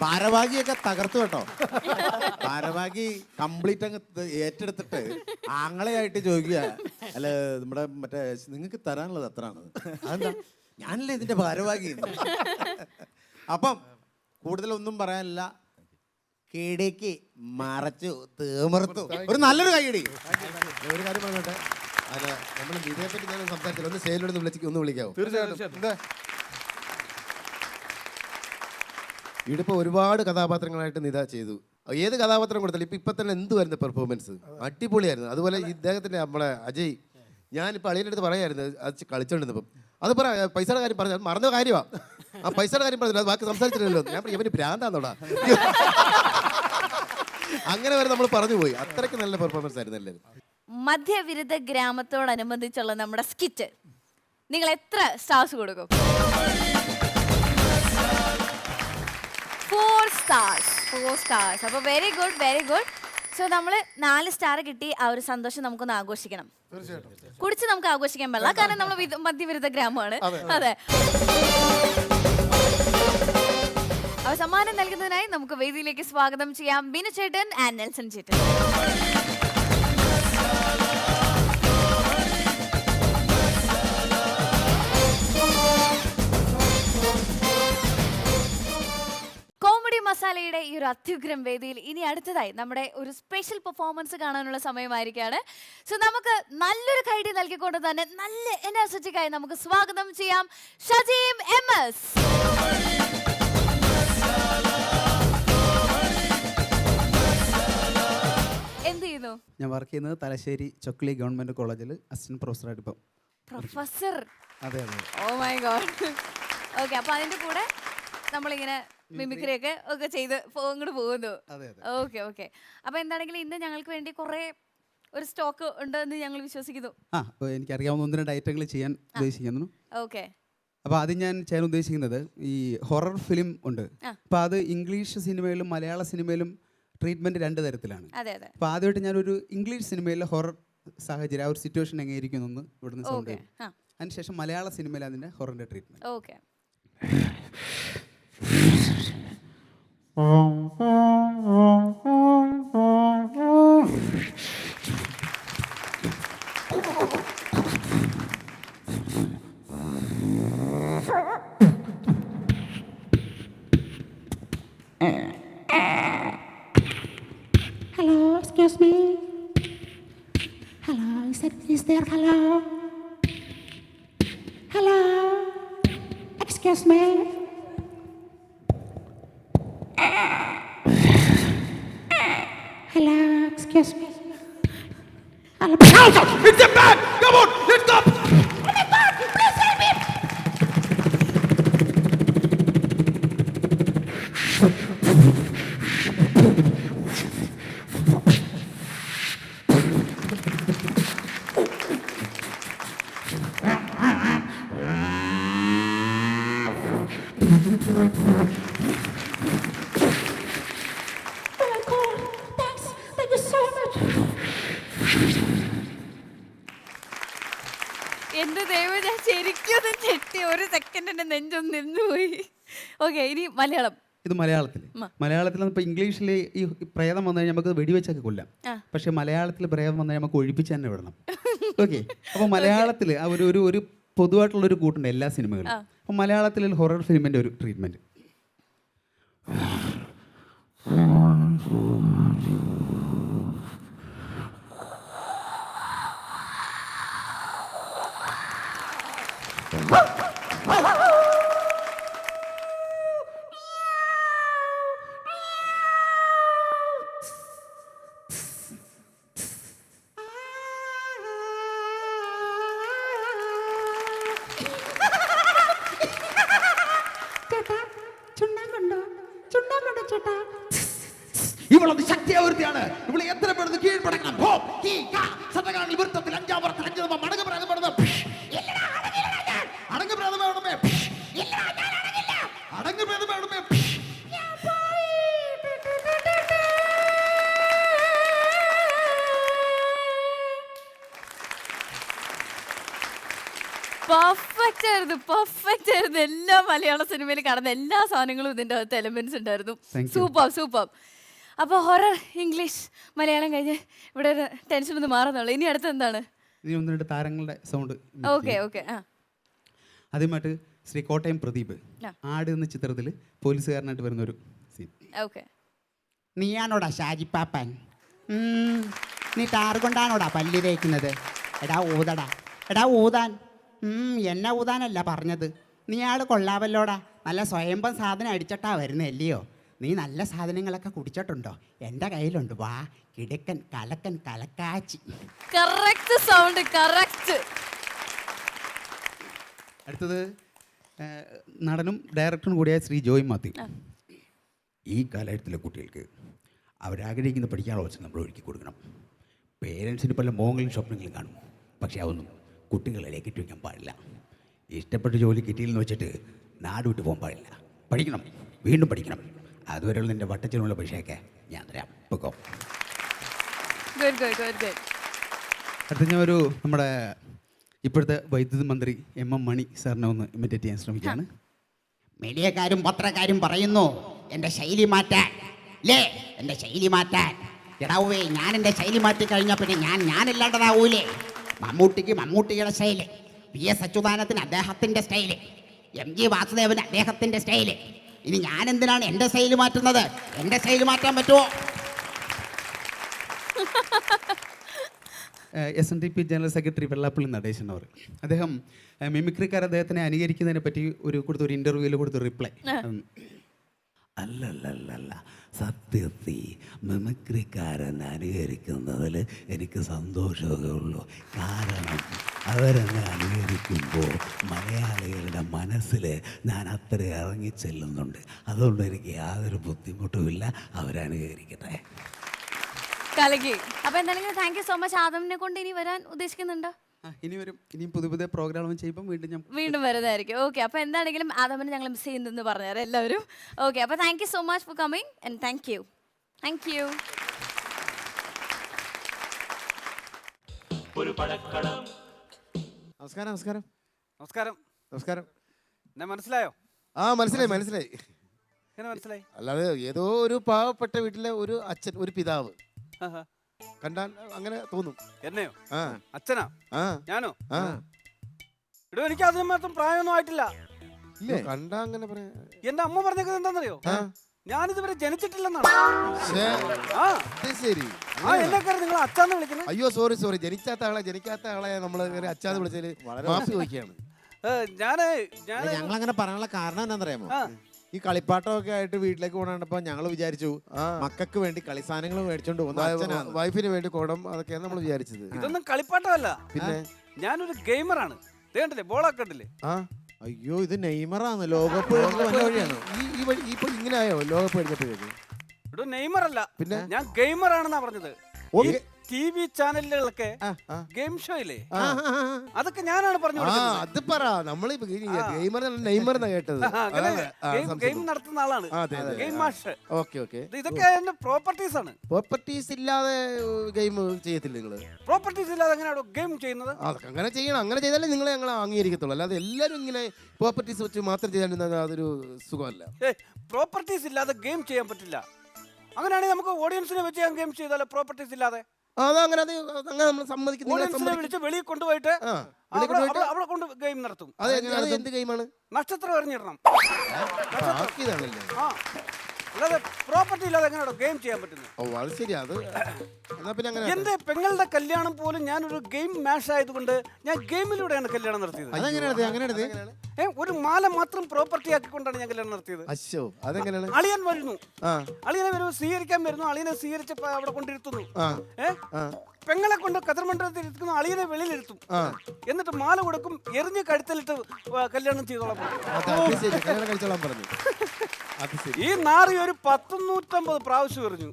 ഭാരവാഹിയൊക്കെ തകർത്തു കേട്ടോ. ഭാരവാഹി കംപ്ലീറ്റ് അങ്ങ് ഏറ്റെടുത്തിട്ട് ആങ്ങളെയായിട്ട് ചോദിക്കുക, അല്ല നമ്മുടെ മറ്റേ നിങ്ങൾക്ക് തരാനുള്ളത് എത്രയാണ്? അതെന്താ, ഞാനല്ലേ ഇതിന്റെ ഭാരവാഹി. അപ്പം കൂടുതലൊന്നും പറയാനില്ല. കിടക്ക് മറച്ചു തേമർത്തു. ഒരു നല്ലൊരു കൈയടി. ഒരു കാര്യം പറഞ്ഞോട്ടെ, അല്ല നമ്മൾ ഇതിനെപ്പറ്റി ഞാൻ സംസാരിച്ചില്ല. ഒന്ന് സ്റ്റേജിലോട് ഒന്ന് വിളിക്കാവോ? തീർച്ചയായിട്ടും. ഇവിടെ ഒരുപാട് കഥാപാത്രങ്ങളായിട്ട് നിത ചെയ്തു. ഏത് കഥാപാത്രം കൊടുത്താലും ഇപ്പൊ തന്നെ എന്ത് വരുന്ന പെർഫോമൻസ് അടിപൊളിയായിരുന്നു. അതുപോലെ ഇദ്ദേഹത്തിന്റെ നമ്മളെ അജയ്, ഞാനിപ്പോൾ അളിയൻ്റെ അടുത്ത് പറയായിരുന്നു അത് കളിച്ചോണ്ടിരുന്നപ്പം, അത് പറ പൈസയുടെ കാര്യം പറഞ്ഞു, അത് മറന്ന കാര്യമാണ്. ആ പൈസയുടെ കാര്യം പറഞ്ഞില്ല, അത് ബാക്കി സംസാരിച്ചില്ലല്ലോ. ഞാൻ ഇവന് ഭ്രാന്താന്നോടാ. അങ്ങനെ വരെ നമ്മൾ പറഞ്ഞു പോയി. അത്രയ്ക്ക് നല്ല പെർഫോമൻസ് ആയിരുന്നു എല്ലാവരും. മധ്യവിരുദ്ധ ഗ്രാമത്തോടനുബന്ധിച്ചുള്ള നമ്മുടെ സ്കിറ്റ് നിങ്ങൾ എത്ര സ്റ്റാർസ് കൊടുക്കും? 4 stars. 4 stars. അപ്പോൾ very good, very good. So നമ്മൾ 4 സ്റ്റാർ കിട്ടി. ആ ഒരു സന്തോഷം നമുക്കൊന്ന് ആഘോഷിക്കണം. കുടിച്ച് നമുക്ക് ആഘോഷിക്കാൻ പാടില്ല, കാരണം നമ്മൾ മധ്യവിരുദ്ധ ഗ്രാമമാണ്. അതെ. അപ്പോൾ സമ്മാനം നൽകുന്നതിനായി നമുക്ക് വേദിയിലേക്ക് സ്വാഗതം ചെയ്യാം ബിനു ചേട്ടൻ ആൻഡ് നെൽസൺ ചേട്ടൻ. കോമഡി മസാലയുടെ ഈ ഒരു അത്യുഗ്രം വേദിയിൽ ഇനി അടുത്തതായി നമ്മുടെ ഒരു സ്പെഷ്യൽ പെർഫോമൻസ് കാണാനുള്ള സമയമായിരിക്കുകയാണ്. സോ നമുക്ക് നല്ലൊരു കൈഡി നൽകിക്കൊണ്ട് തന്നെ നല്ല എനർജറ്റിക്കായി നമുക്ക് സ്വാഗതം ചെയ്യാം ഷജീം MS. എന്ത് ചെയ്യുന്നു? ഞാൻ വർക്ക് ചെയ്യുന്നത് തലശ്ശേരി ചൊക്ലി ഗവൺമെന്റ് കോളേജിൽ അസിസ്റ്റന്റ് പ്രൊഫസറായിട്ട് ഇപ്പം. പ്രൊഫസർ? അതെ അതെ. Oh my God. ഓക്കെ, അപ്പൊ അതിന്റെ കൂടെ നമ്മളിങ്ങനെ മിമിക്രി ഒക്കെ ചെയ്ത് അങ്ങോട്ട് പോകുന്നു. Okay okay. അപ്പൊ എന്താണെങ്കിലും ഇന്ന് ഞങ്ങൾക്ക് വേണ്ടി കുറെ ഒരു സ്റ്റോക്ക് ഉണ്ടെന്ന് ഞങ്ങൾ വിശ്വസിക്കുന്നു. എനിക്കറിയാവുന്ന 1-2 ഐറ്റങ്ങൾ ചെയ്യാൻ ഉദ്ദേശിക്കുന്നു. ഓക്കെ. അപ്പോൾ ആദ്യം ഞാൻ ചെയ്യാൻ ഉദ്ദേശിക്കുന്നത് ഈ ഹൊറർ ഫിലിം ഉണ്ട്. അപ്പോൾ അത് ഇംഗ്ലീഷ് സിനിമയിലും മലയാള സിനിമയിലും ട്രീറ്റ്മെന്റ് 2 തരത്തിലാണ്. അപ്പോൾ ആദ്യമായിട്ട് ഞാനൊരു ഇംഗ്ലീഷ് സിനിമയിലെ ഹൊറർ സാഹചര്യം, ആ ഒരു സിറ്റുവേഷൻ എങ്ങനെയിരിക്കുന്നു എന്ന് ഇവിടുന്ന് സൗണ്ട് ചെയ്യും. അതിനുശേഷം മലയാള സിനിമയിൽ അതിന്റെ ഹൊററിന്റെ treatment. Okay. Hello, excuse me. Hello, is there hello? Hello, excuse me. Hello, excuse me. Hello. It's a man! Come on, let's go! Oh my God, please help me. Oh my God, thanks. Thank you so much. എന്റെ ദൈവം, ഞാൻ ശരിക്കും ചെട്ടി. ഒരു second എന്റെ നെഞ്ചൊന്ന് നിന്നുപോയി. Okay, ഇനി മലയാളം. ഇത് മലയാളത്തിൽ ഇപ്പോൾ ഇംഗ്ലീഷിൽ ഈ പ്രേതം വന്നു കഴിഞ്ഞാൽ നമുക്ക് വെടിവെച്ചൊക്കെ കൊല്ലാം. പക്ഷെ മലയാളത്തിൽ പ്രേതം വന്നാൽ നമുക്ക് ഒഴിപ്പിച്ച് തന്നെ വിടണം. ഓക്കെ. അപ്പോൾ മലയാളത്തിൽ ആ ഒരു പൊതുവായിട്ടുള്ളൊരു കൂട്ടുണ്ട് എല്ലാ സിനിമകളും. അപ്പോൾ മലയാളത്തിൽ ഹൊറർ ഫിലിമിൻ്റെ ഒരു ട്രീറ്റ്മെൻറ്റ്. ഇവളൊന്ന് ശക്തിയാവൃത്തിയാണ്. ഇവളെ എത്ര പേര് കീഴ്പടക്കണം. വൃത്തത്തിൽ 5-ാം വർഷം 5 തവണ മടങ്ങ് പ്രാതപ്പെടുന്നത്. അടങ്ങ് പ്രാതമേ അടങ്ങ് പ്രാതമേ. പെർഫെക്റ്റ് ആയിരുന്നു. എല്ലാ മലയാള സിനിമയിൽ കാണുന്ന എല്ലാ സാധനങ്ങളും ഇതിന്റെ അകത്ത് എലമെന്റ്സ് ഉണ്ടായിരുന്നു. സൂപ്പർ. അപ്പോൾ ഹൊറർ ഇംഗ്ലീഷ് മലയാളം കഴിഞ്ഞ് ഇവിടെ ഒരു ടെൻഷൻ ഒന്ന് മാറുന്നുള്ളൂ. ഇനി അടുത്ത് എന്താണ്? ഇനി ഒന്ന് രണ്ട് താരങ്ങളുടെ സൗണ്ട്. ഓക്കെ. ആദ്യമായിട്ട് ശ്രീ കോട്ടയം പ്രദീപ് ആട് എന്ന ചിത്രത്തിൽ പോലീസുകാരനായിട്ട് വരുന്ന ഒരു സീൻ. ഓക്കെ. നീയാണോടാ ഷാജിപ്പാപ്പൻ? നീ ടാർ കൊണ്ടാണോടാ പല്ല് തേക്കുന്നത്? എടാ ഊതാൻ. എന്നെ ഊതാനല്ല പറഞ്ഞത്. നീ ആൾ കൊള്ളാവല്ലോടാ. നല്ല സ്വയംഭം സാധനം അടിച്ചിട്ടാ വരുന്നല്ലയോ? നീ നല്ല സാധനങ്ങളൊക്കെ കുടിച്ചിട്ടുണ്ടോ? എൻ്റെ കയ്യിലുണ്ട്. വാ കിടക്കൻ കലക്കൻ കലക്കാച്ചി. Correct sound, correct. അടുത്തത് നടനും ഡയറക്ടറും കൂടിയായ ശ്രീ ജോയ് മാത്യു. ഈ കാലഘട്ടത്തിലെ കുട്ടികൾക്ക് അവരാഗ്രഹിക്കുന്ന പഠിക്കാനുള്ള അവസരം നമ്മൾ ഒരുക്കി കൊടുക്കണം. പേരൻസിന് പല മോഹങ്ങളും സ്വപ്നങ്ങളും കാണും. പക്ഷേ അതൊന്നും കുട്ടികളിലേക്ക് ഇട്ട് പാടില്ല. ഇഷ്ടപ്പെട്ട ജോലി കിട്ടിയില്ലെന്ന് വെച്ചിട്ട് നാട് വിട്ട് പോകാൻ പാടില്ല. പഠിക്കണം, വീണ്ടും പഠിക്കണം. അതുവരെയുള്ള നിൻ്റെ വട്ടച്ചിലുള്ള പൈസയൊക്കെ ഞാൻ തരാം. പൊക്കോ. അടുത്ത ഞാൻ ഒരു നമ്മുടെ ഇപ്പോഴത്തെ വൈദ്യുതി മന്ത്രി എം മണി സാറിനെ ഒന്ന് ഇമിറ്റേറ്റ് ചെയ്യാൻ ശ്രമിക്കുകയാണ്. മീഡിയക്കാരും പത്രക്കാരും പറയുന്നു എൻ്റെ ശൈലി മാറ്റാൻ. എൻ്റെ ശൈലി മാറ്റാൻ. എടാവേ, ഞാൻ എൻ്റെ ശൈലി മാറ്റി കഴിഞ്ഞാൽ പിന്നെ ഞാനില്ലാണ്ടതാവൂലേ? മമ്മൂട്ടിക്ക് മമ്മൂട്ടിയുടെ സ്റ്റൈല്, PS അച്യുതാനത്തിന് അദ്ദേഹത്തിൻ്റെ സ്റ്റൈല്, MG വാസുദേവന് അദ്ദേഹത്തിൻ്റെ സ്റ്റൈല്. ഇനി ഞാൻ എന്തിനാണ് എൻ്റെ സ്റ്റൈല് മാറ്റുന്നത്? എൻ്റെ സ്റ്റൈല് മാറ്റാൻ പറ്റുമോ? SNDP general secretary Vellappally Natesan അവർ അദ്ദേഹം മിമിക്രിക്കാർ അദ്ദേഹത്തിനെ അനുകരിക്കുന്നതിനെ പറ്റി കൊടുത്തൊരു ഇൻ്റർവ്യൂവിൽ കൊടുത്തൊരു റിപ്ലൈ. അല്ലല്ലല്ല, സത്യത്തിൽ മിമിക്രിക്കാരൻ അനുകരിക്കുന്നതിൽ എനിക്ക് സന്തോഷമേ ഉള്ളൂ. കാരണം അവരെന്നെ അനുകരിക്കുമ്പോൾ മലയാളികളുടെ മനസ്സിൽ ഞാൻ അത്ര ഇറങ്ങിച്ചെല്ലുന്നുണ്ട്. അതുകൊണ്ട് എനിക്ക് യാതൊരു ബുദ്ധിമുട്ടുമില്ല. അവരനുകരിക്കട്ടെ. കലക്കി. അപ്പോൾ എന്തായാലും താങ്ക് യു സോ മച്ച്. ആദമിനെ കൊണ്ട് ഇനി വരാൻ ഉദ്ദേശിക്കുന്നുണ്ടോ? ഇനി വരും. ഇനിയും പുതിയ പ്രോഗ്രാമും ചെയ്യുമ്പോൾ വീണ്ടും വരുന്നതായിരിക്കും. ഓക്കെ. അപ്പോൾ എന്താണെങ്കിലും ആദമിനെ ഞങ്ങൾ മിസ് ചെയ്യുന്നെന്ന് പറഞ്ഞുതരാം എല്ലാവരും. ഓക്കെ. അപ്പോൾ thank you so much for coming and thank you. നമസ്കാരം. എന്നെ മനസ്സിലായോ? മനസ്സിലായി. എങ്ങനെ മനസ്സിലായി? അല്ലാതെ ഏതോ ഒരു പാവപ്പെട്ട വീട്ടിലെ ഒരു അച്ഛൻ, ഒരു പിതാവ് കണ്ടാൽ അങ്ങനെ തോന്നും. എന്നെയോ? അച്ഛനാ? ഞാനോ? ഇടോ, എനിക്ക് അതിന് മാത്രം പ്രായമൊന്നും ആയിട്ടില്ല. കണ്ടാ അങ്ങനെ പറയാ. എന്റെ അമ്മ പറഞ്ഞത് എന്താണെന്നറിയോ? ഞാനിതുവരെ ജനിച്ചിട്ടില്ലെന്നാണ്. ശരി. എന്നെക്കാരും നിങ്ങൾ അച്ഛാന്ന് വിളിക്കണം. അയ്യോ സോറി. ജനിക്കാത്ത ആളെ നമ്മള് അച്ഛാന്ന് വിളിച്ചതിൽ മാഫി ചോദിക്കുകയാണ്. ഞങ്ങളങ്ങനെ പറയാനുള്ള കാരണം എന്താണെന്നറിയാമോ? ഈ കളിപ്പാട്ടമൊക്കെ ആയിട്ട് വീട്ടിലേക്ക് കൊണ്ടുവന്നപ്പോ ഞങ്ങൾ വിചാരിച്ചു മക്കൾക്ക് വേണ്ടി കളി സാധനങ്ങൾ മേടിച്ചോണ്ട് പോകുന്ന വൈഫിന് വേണ്ടി കോടം അതൊക്കെയാണ് നമ്മൾ വിചാരിച്ചത്. ഇതൊന്നും കളിപ്പാട്ടമല്ല. പിന്നെ ഞാനൊരു ഗെയിമറാണ്. കണ്ടില്ലേ, ബോളാക്കണ്ടില്ലേ? അയ്യോ, ഇത് നെയ്മറാണ്. ലോകകപ്പ് വഴിയാണ് ഇപ്പൊ ഇങ്ങനെ ആയോ? ലോകകപ്പ് കഴിഞ്ഞപ്പോഴേക്ക് ഇവിടെ നെയ്മർ അല്ല, പിന്നെ ഞാൻ ഗെയിമറാണെന്നാ പറഞ്ഞത്. TV ചാനലുകളൊക്കെ ഗെയിം ഷോ ഇല്ലേ, അതൊക്കെ ഞാനാണ് പറഞ്ഞു കൊടുക്കുന്നത്. അത് പറ. നമ്മള് നെയ്മർ കേട്ടത്. ഗെയിം നടത്തുന്ന ആളാണ്, ഗെയിം മാസ്റ്റർ. ഇതൊക്കെ എന്റെ പ്രോപ്പർട്ടീസ് ആണ്. പ്രോപ്പർട്ടീസ് ഇല്ലാതെ ഗെയിം ചെയ്യത്തില്ല നിങ്ങള്? പ്രോപ്പർട്ടീസ് ഇല്ലാതെ എങ്ങനെയാണോ ഗെയിം ചെയ്യുന്നത്? അങ്ങനെ ചെയ്യണം. അങ്ങനെ ചെയ്താലേ നിങ്ങളെ ഞങ്ങൾ അംഗീകരിക്കത്തുള്ളൂ. അല്ലാതെ എല്ലാവരും ഇങ്ങനെ പ്രോപ്പർട്ടീസ് വെച്ച് മാത്രം ചെയ്യാൻ അതൊരു സുഖമല്ല. പ്രോപ്പർട്ടീസ് ഇല്ലാതെ ഗെയിം ചെയ്യാൻ പറ്റില്ല. അങ്ങനെയാണെങ്കിൽ നമുക്ക് ഓഡിയൻസിനെ വെച്ച് ഗെയിം ചെയ്താലോ? പ്രോപ്പർട്ടീസ് ഇല്ലാതെ നമ്മൾ സമ്മതിക്കുന്നില്ല. വിളിച്ച് വെളിയിൽ കൊണ്ടുപോയിട്ട് അവിടെ കൊണ്ട് ഗെയിം നടത്തും. എന്ത് ഗെയിമാണ്? നക്ഷത്രം എറിഞ്ഞിടണം. അല്ലാതെ പ്രോപ്പർട്ടി ഇല്ലാതെ എങ്ങനെയാണോ ഗെയിം ചെയ്യാൻ പറ്റുന്നത്? എന്റെ പെങ്ങളുടെ കല്യാണം പോലും ഞാനൊരു ഗെയിം മാഷ് ആയതുകൊണ്ട് ഞാൻ ഗെയിമിലൂടെയാണ് കല്യാണം നടത്തിയത്. ഒരു മാല മാത്രം പ്രോപ്പർട്ടി ആക്കിക്കൊണ്ടാണ് ഞാൻ കല്യാണം നടത്തിയത്. അളിയൻ വരുന്നു, അളിയനെ വരുമ്പോൾ സ്വീകരിക്കാൻ വരുന്നു, അളിയനെ സ്വീകരിച്ച് അവിടെ കൊണ്ടിരുത്തുന്നു. പെങ്ങളെ കൊണ്ട് കതിർമണ്ഡലത്തിൽ ഇരുത്തുന്നു, അളിയനെ വെളിയിലിരുത്തും. എന്നിട്ട് മാല കൊടുക്കും, എറിഞ്ഞ് കഴുത്തലിട്ട് കല്യാണം ചെയ്തോളാം. ഈ നാറി ഒരു 150 പ്രാവശ്യം എറിഞ്ഞു,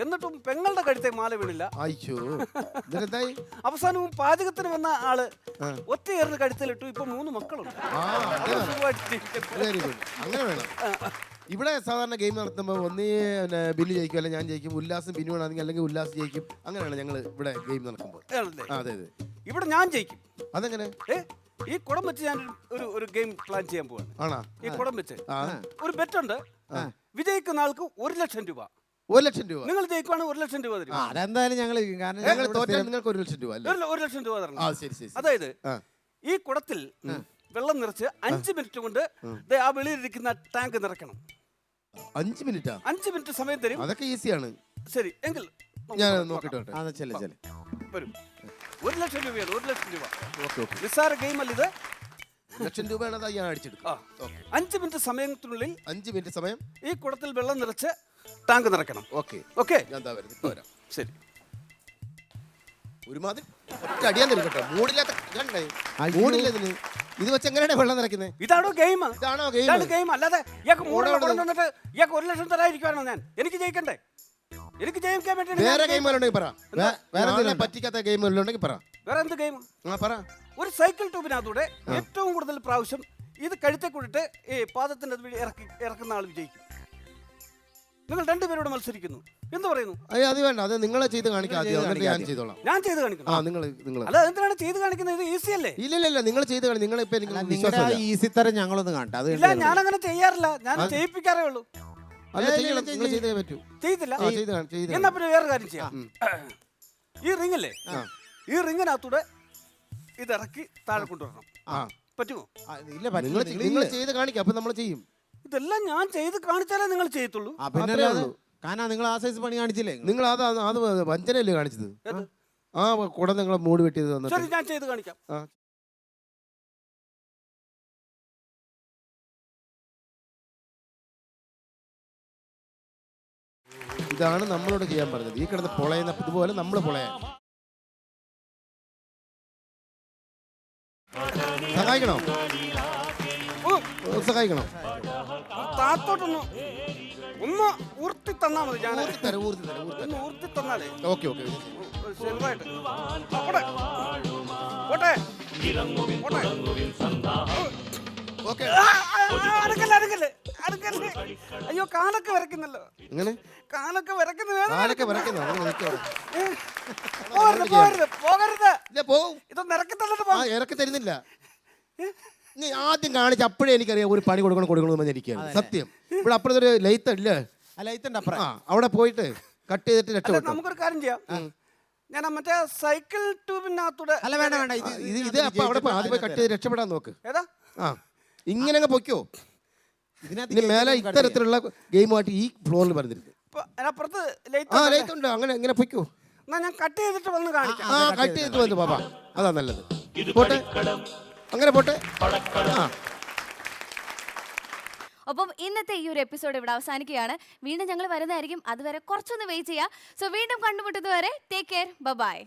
എന്നിട്ടും പെങ്ങളുടെ കഴുത്തെ മാല വീണില്ല. അവസാനവും പാചകത്തിന് വന്ന ആള് ഒറ്റ എറിഞ്ഞ് കഴുത്തലിട്ടു. ഇപ്പൊ 3 മക്കളുണ്ട്. അങ്ങനെ വേണം. ഇവിടെ സാധാരണ ഗെയിം നടത്തുമ്പോൾ ഒന്നീ ബില്ല് ജയിക്കും, അല്ലെങ്കിൽ ഞാൻ ജയിക്കും. ഉല്ലാസം ബിനുവാണെങ്കിൽ അല്ലെങ്കിൽ ഉല്ലാസ് ജയിക്കും. അങ്ങനെയാണ് ഞങ്ങൾ ഇവിടെ ഗെയിം നടക്കുമ്പോൾ. ഇവിടെ ഞാൻ ജയിക്കും. അതെങ്ങനെ? ഈ കുടം വെച്ച് ഞാൻ ഒരു ഗെയിം പ്ലാൻ ചെയ്യാൻ പോവാണ്. ആണോ? ഈ കുടം വെച്ച് ഒരു ബെറ്റുണ്ട്. വിജയിക്കുന്ന ആൾക്ക് 1,00,000 രൂപ. 1,00,000 രൂപ. നിങ്ങൾ ജയിക്കുവാണെങ്കിൽ 1,00,000 രൂപ തരും. അതെന്തായാലും ഞങ്ങൾ ഞങ്ങൾ തോറ്റാൽ നിങ്ങൾക്ക് 1,00,000 രൂപ അല്ലേ? 1,00,000 രൂപ തരണം. ശരി. അതായത് ഈ കുടത്തിൽ വെള്ളം നിറച്ച് 5 മിനിറ്റ് കൊണ്ട് ദേ ആ വെളിയിലിരിക്കുന്ന ടാങ്ക് നിറയ്ക്കണം. 5 മിനിറ്റാ? 5 മിനിറ്റ് സമയം തരും. അതൊക്കെ ഈസിയാണ്. ശരി എങ്കിൽ ഞാൻ നോക്കിട്ട് വരും. 1,00,000 രൂപയാണ്. 1,00,000 രൂപ. ഓക്കെ. നിസ്സാര ഗെയിം അല്ല ഇത്. 1,00,000 രൂപയാണ് ഞാൻ അടിച്ചെടുക്കാം. 5 മിനിറ്റ് സമയത്തിനുള്ളിൽ 5 മിനിറ്റ് സമയം ഈ കുടത്തിൽ വെള്ളം നിറച്ച് ടാങ്ക് നിറയ്ക്കണം. ഓക്കെ. ഞാൻ വരാം. ശരി. ഒരുമാതിരി ഒറ്റ അടിയാൻ തരും കേട്ടോ. മൂടില്ലാത്ത മൂടില്ല ഇതിന്. ഇത് വെച്ച് എങ്ങനെയാണ് വെള്ളം നിറയ്ക്കുന്നത്? ഇതാണോ ഗെയിം? ഇതാണോ ഗെയിം? അല്ലാതെ ഇയാൾക്ക് തന്നിട്ട് ഇയാൾക്ക് 1,00,000 തരാതിരിക്കുവാണോ ഞാൻ? എനിക്ക് ജയിക്കണ്ടേ? എനിക്ക് ജയിക്കാൻ വേണ്ടി വേറെ ഗെയിം ഉണ്ടെങ്കിൽ പറ. വേറെ പറ്റിക്കാത്ത ഗെയിം ഉണ്ടെങ്കിൽ പറ. വേറെ എന്ത് ഗെയിം? പറ. ഒരു സൈക്കിൾ ട്യൂബിനകത്തൂടെ ഏറ്റവും കൂടുതൽ പ്രാവശ്യം ഇത് കഴുത്തെ കൂടിയിട്ട് ഈ പാദത്തിന്റെ ഇറക്കുന്ന ആൾ വിജയിക്കും. നിങ്ങൾ രണ്ടുപേരോട് മത്സരിക്കുന്നു. എന്ത് പറയുന്നു? അത് വേണ്ട. അത് നിങ്ങളെ ചെയ്ത് കാണിക്കാം. ഞാൻ ചെയ്തോളാം. ഞാൻ ചെയ്ത് കാണിക്കണം. നിങ്ങൾ അല്ല എന്തിനാണ് ചെയ്ത് കാണിക്കുന്നത്? ഇത് ഈസി അല്ലേ? ഇല്ല നിങ്ങൾ ചെയ്ത് കാണിക്കും. നിങ്ങളിപ്പോ ഈസി തരം ഞങ്ങളൊന്ന് കാണട്ടെ. ഇല്ല ഞാൻ അങ്ങനെ ചെയ്യാറില്ല. ഞാൻ ചെയ്യിപ്പിക്കാറേ ഉള്ളൂ. ചെയ്തില്ല. എന്നാ പിന്നെ വേറെ കാര്യം ചെയ്യാം. ഈ റിംഗല്ലേ, ഈ റിംഗിനകത്തൂടെ ഇത് ഇറക്കി താഴെ കൊണ്ടുവരണം. പറ്റുമോ? നിങ്ങൾ ചെയ്ത് കാണിക്കാം. അപ്പൊ നമ്മൾ ചെയ്യും. ഇതെല്ലാം ഞാൻ ചെയ്ത് കാണിച്ചാലേ നിങ്ങൾ ചെയ്യത്തുള്ളൂ. നിങ്ങൾ ആ സൈസ് പണി കാണിച്ചില്ലേ? നിങ്ങൾ അത് വഞ്ചനയല്ലേ കാണിച്ചത്? ആ കുട നിങ്ങൾ മൂടി വെട്ടിയത് തന്നിട്ട്. ശരി ഞാൻ ചെയ്ത് കാണിക്കാം. ഇതാണ് നമ്മളോട് ചെയ്യാൻ പറഞ്ഞത്. ഈ കിടന്ന് പൊളയുന്ന ഇതുപോലെ നമ്മൾ പൊളയാൻ സഹായിക്കണോ? സഹായിക്കണോ? താത്തോട്ടൊന്ന് ഒന്ന് ഊർത്തി തന്നാ മതി. ഞാൻ ഊർത്തി തന്നാലേ. ഓക്കെ. ചെറുതായിട്ട് അയ്യോ കാലൊക്കെ വരയ്ക്കുന്നല്ലോ. എങ്ങനെ കാലൊക്കെ വരയ്ക്കുന്നത്? ഇതൊന്നും ഇറക്കി തന്നിട്ട് ഇറക്കി തരുന്നില്ല. നീ ആദ്യം കാണിച്ച അപ്പോഴേ എനിക്കറിയാം ഒരു പണി കൊടുക്കണമെന്ന് ഇരിക്കുകയാണ്. സത്യം. ഇവിടെ അപ്പുറത്തൊരു ലൈറ്റ് ഇല്ലേ? അവിടെ പോയിട്ട് കട്ട് ചെയ്തിട്ട് രക്ഷപ്പെട്ടു. നമുക്കൊരു കാര്യം ചെയ്യാം. ഞാൻ മറ്റേ സൈക്കിൾ ട്യൂബിനകത്തൂടെ ഇത് അപ്പൊ അവിടെ ആദ്യം കട്ട് ചെയ്ത് രക്ഷപ്പെടാൻ നോക്ക്. ഏതാ? ഇങ്ങനെ അങ്ങ് പൊയ്ക്കോ. ഇനി മേലെ ഇത്തരത്തിലുള്ള ഗെയിമായിട്ട് ഈ ഫ്ലോറിൽ പറഞ്ഞിരിക്കും. ലൈറ്റ് ഉണ്ട്. അങ്ങനെ എങ്ങനെ പൊയ്ക്കോ. ഞാൻ കട്ട് ചെയ്തിട്ട് വന്ന് കാണിക്കാം. കട്ട് ചെയ്തിട്ട് വന്നു പാപ്പാ. അതാ നല്ലത്. പോട്ടെ, അങ്ങനെ പോട്ടെ. ഒപ്പം ഇന്നത്തെ ഈ ഒരു എപ്പിസോഡ് ഇവിടെ അവസാനിക്കുകയാണ്. വീണ്ടും ഞങ്ങൾ വരുന്നതായിരിക്കും. അതുവരെ കുറച്ചൊന്ന് വെയിറ്റ് ചെയ്യുക. സോ വീണ്ടും കണ്ടുമുട്ടുന്നതുവരെ ടേക്ക് കെയർ. ബൈ.